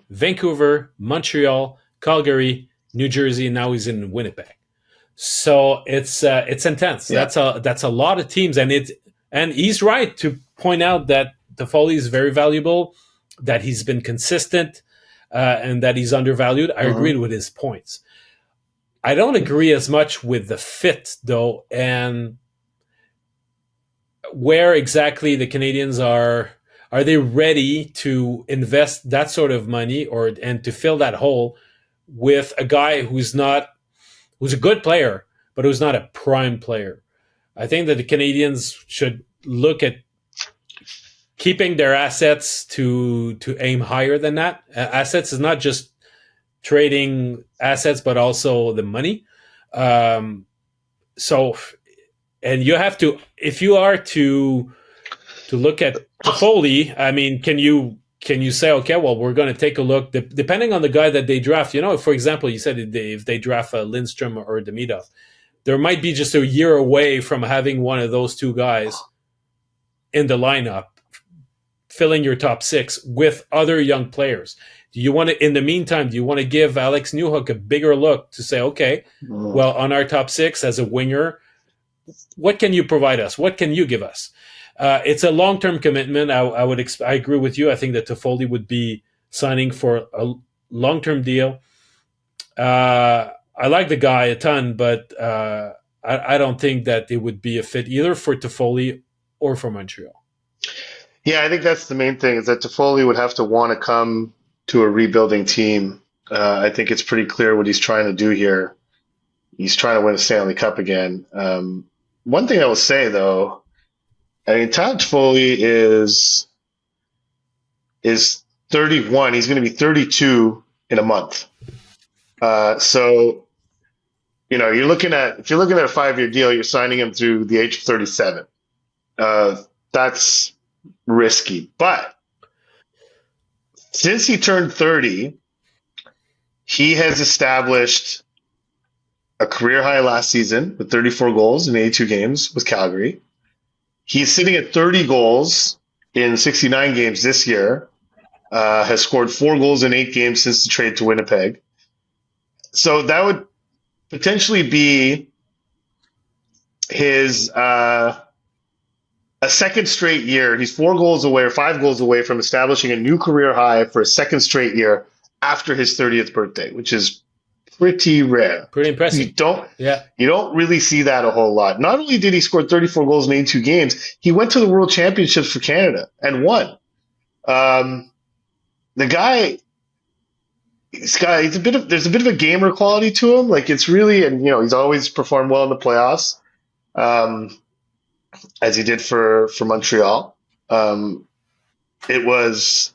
Vancouver, Montreal, Calgary, New Jersey, and now he's in Winnipeg. So it's intense. Yeah. That's a lot of teams, and he's right to point out that Toffoli is very valuable, that he's been consistent, and that he's undervalued. I agreed with his points. I don't agree as much with the fit, though, and where exactly the Canadiens are they ready to invest that sort of money and to fill that hole with a guy who's a good player, but who's not a prime player? I think that the Canadiens should look at keeping their assets to aim higher than that. Assets is not just trading assets, but also the money. And you have to, if you are to look at Toffoli, I mean, can you say, okay, well, we're going to take a look, depending on the guy that they draft. For example, you said if they draft Lindstrom or Demidov, there might be just a year away from having one of those two guys in the lineup, filling your top 6 with other young players. In the meantime, do you want to give Alex Newhook a bigger look to say, okay, well, on our top 6 as a winger, what can you provide us? What can you give us? It's a long-term commitment. I agree with you. I think that Toffoli would be signing for a long-term deal. I like the guy a ton, but I don't think that it would be a fit either for Toffoli or for Montreal. Yeah, I think that's the main thing, is that Toffoli would have to want to come to a rebuilding team. I think it's pretty clear what he's trying to do here. He's trying to win a Stanley Cup again. One thing I will say, though, I mean, Tyler Toffoli is 31. He's going to be 32 in a month. So, if you're looking at a 5-year deal, you're signing him through the age of 37. That's risky. But since he turned 30, he has established a career high last season with 34 goals in 82 games with Calgary. He's sitting at 30 goals in 69 games this year, has scored 4 goals in 8 games since the trade to Winnipeg. So that would potentially be his a second straight year. He's 4 goals away or 5 goals away from establishing a new career high for a second straight year after his 30th birthday, which is pretty rare. Pretty impressive. You don't really see that a whole lot. Not only did he score 34 goals in 82 games, he went to the World Championships for Canada and won. The guy, there's a bit of a gamer quality to him. Like, it's really, and he's always performed well in the playoffs, as he did for Montreal. It was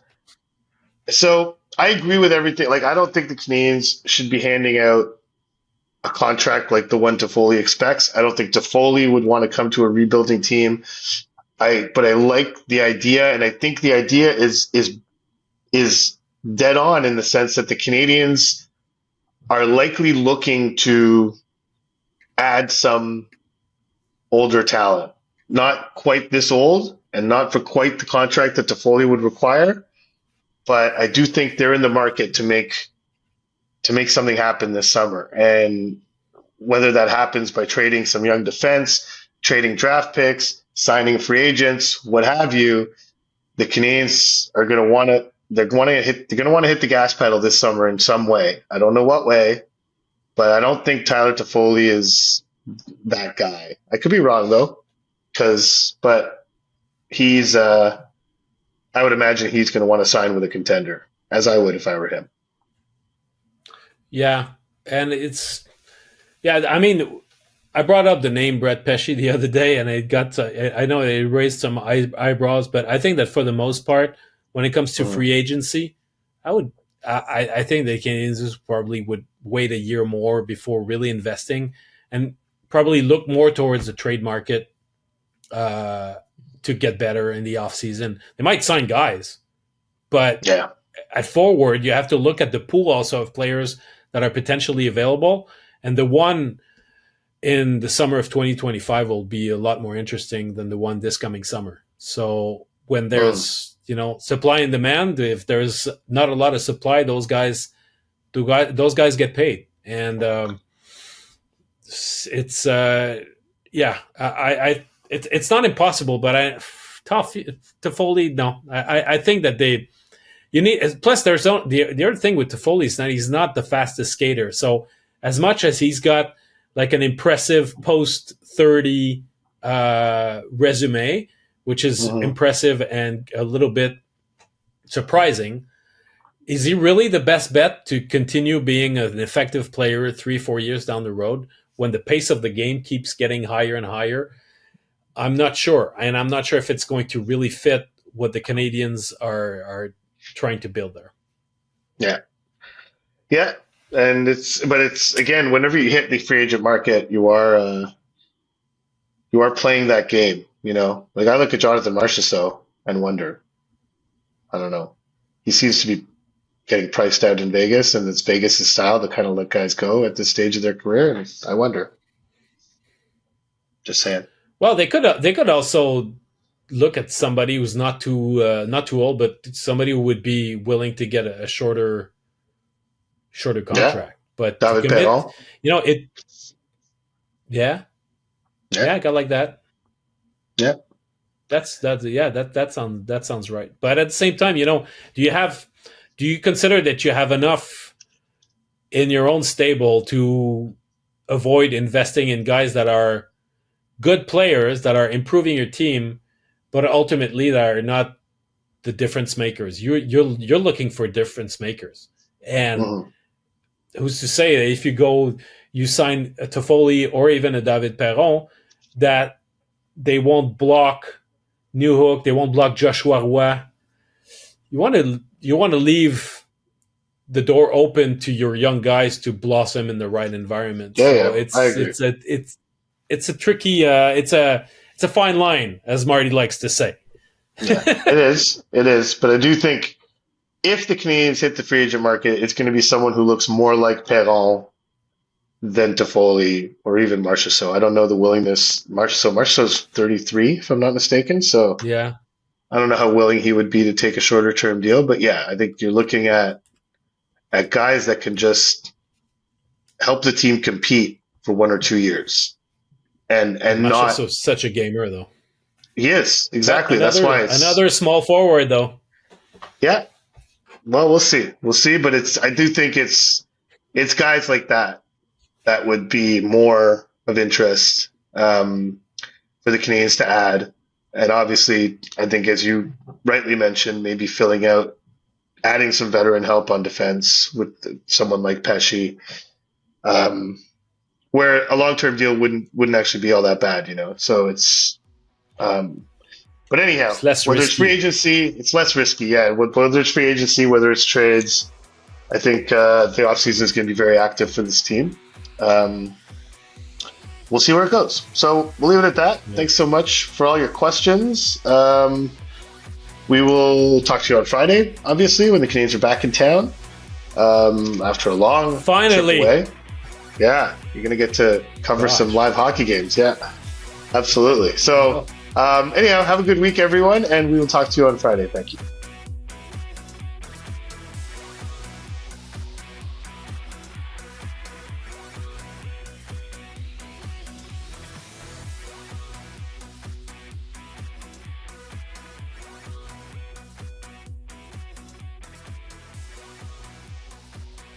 so. I agree with everything. Like, I don't think the Canadiens should be handing out a contract like the one Toffoli expects. I don't think Toffoli would want to come to a rebuilding team. But I like the idea, and I think the idea is dead on, in the sense that the Canadiens are likely looking to add some older talent. Not quite this old, and not for quite the contract that Toffoli would require. But I do think they're in the market to make something happen this summer. And whether that happens by trading some young defense, trading draft picks, signing free agents, what have you, the Canadiens are going to want to. They're going to hit the gas pedal this summer in some way. I don't know what way, but I don't think Tyler Toffoli is that guy. I could be wrong though, but he's. I would imagine he's going to want to sign with a contender, as I would if I were him. Yeah, and I mean, I brought up the name Brett Pesce the other day, and I know it raised some eyebrows, but I think that for the most part, when it comes to free agency, I think the Canadiens probably would wait a year more before really investing, and probably look more towards the trade market to get better in the offseason. They might sign guys, but at forward, you have to look at the pool also of players that are potentially available, and the one in the summer of 2025 will be a lot more interesting than the one this coming summer. So when there's supply and demand, if there's not a lot of supply, those guys get paid, and it's it's not impossible, but Toffoli, no, I think that you need. Plus, there's the other thing with Toffoli is that he's not the fastest skater. So as much as he's got like an impressive post 30 resume, which is impressive and a little bit surprising, is he really the best bet to continue being an effective player 3-4 years down the road when the pace of the game keeps getting higher and higher? I'm not sure. And I'm not sure if it's going to really fit what the Canadiens are trying to build there. Yeah. Yeah. And it's again, whenever you hit the free agent market, you are playing that game, Like I look at Jonathan Marchessault and wonder, I don't know. He seems to be getting priced out in Vegas, and it's Vegas' style to kind of let guys go at this stage of their career. And I wonder. Just saying. Well, they could also look at somebody who's not too old, but somebody who would be willing to get a shorter contract. Yeah. But David to commit, Perron. Yeah, a guy like that. Yeah. That sounds right. But at the same time, do you consider that you have enough in your own stable to avoid investing in guys that are good players that are improving your team, but ultimately that are not the difference makers? You're looking for difference makers, and who's to say that if you sign a Toffoli or even a David Perron, that they won't block Newhook, they won't block Joshua Roy. You want to leave the door open to your young guys to blossom in the right environment. Yeah, I agree. It's a tricky it's a fine line, as Marty likes to say. Yeah, it is. But I do think if the Canadiens hit the free agent market, it's going to be someone who looks more like Perron than Toffoli or even Marchessault. I don't know the willingness. Marchessault's 33, if I'm not mistaken. So yeah, I don't know how willing he would be to take a shorter term deal. But yeah, I think you're looking at guys that can just help the team compete for 1 or 2 years. And not such a gamer though. He is, exactly. That's why it's another small forward though. Yeah. Well, we'll see. But I do think it's guys like that would be more of interest for the Canadiens to add. And obviously, I think as you rightly mentioned, maybe adding some veteran help on defense with someone like Pesce. Where a long-term deal wouldn't actually be all that bad, So it's, but anyhow, whether it's free agency, it's less risky. Yeah, whether it's free agency, whether it's trades, I think the offseason is going to be very active for this team. We'll see where it goes. So we'll leave it at that. Yeah. Thanks so much for all your questions. We will talk to you on Friday, obviously, when the Canadiens are back in town after a long trip away. Yeah, you're going to get to cover some live hockey games. Yeah, absolutely. So anyhow, have a good week, everyone, and we will talk to you on Friday. Thank you.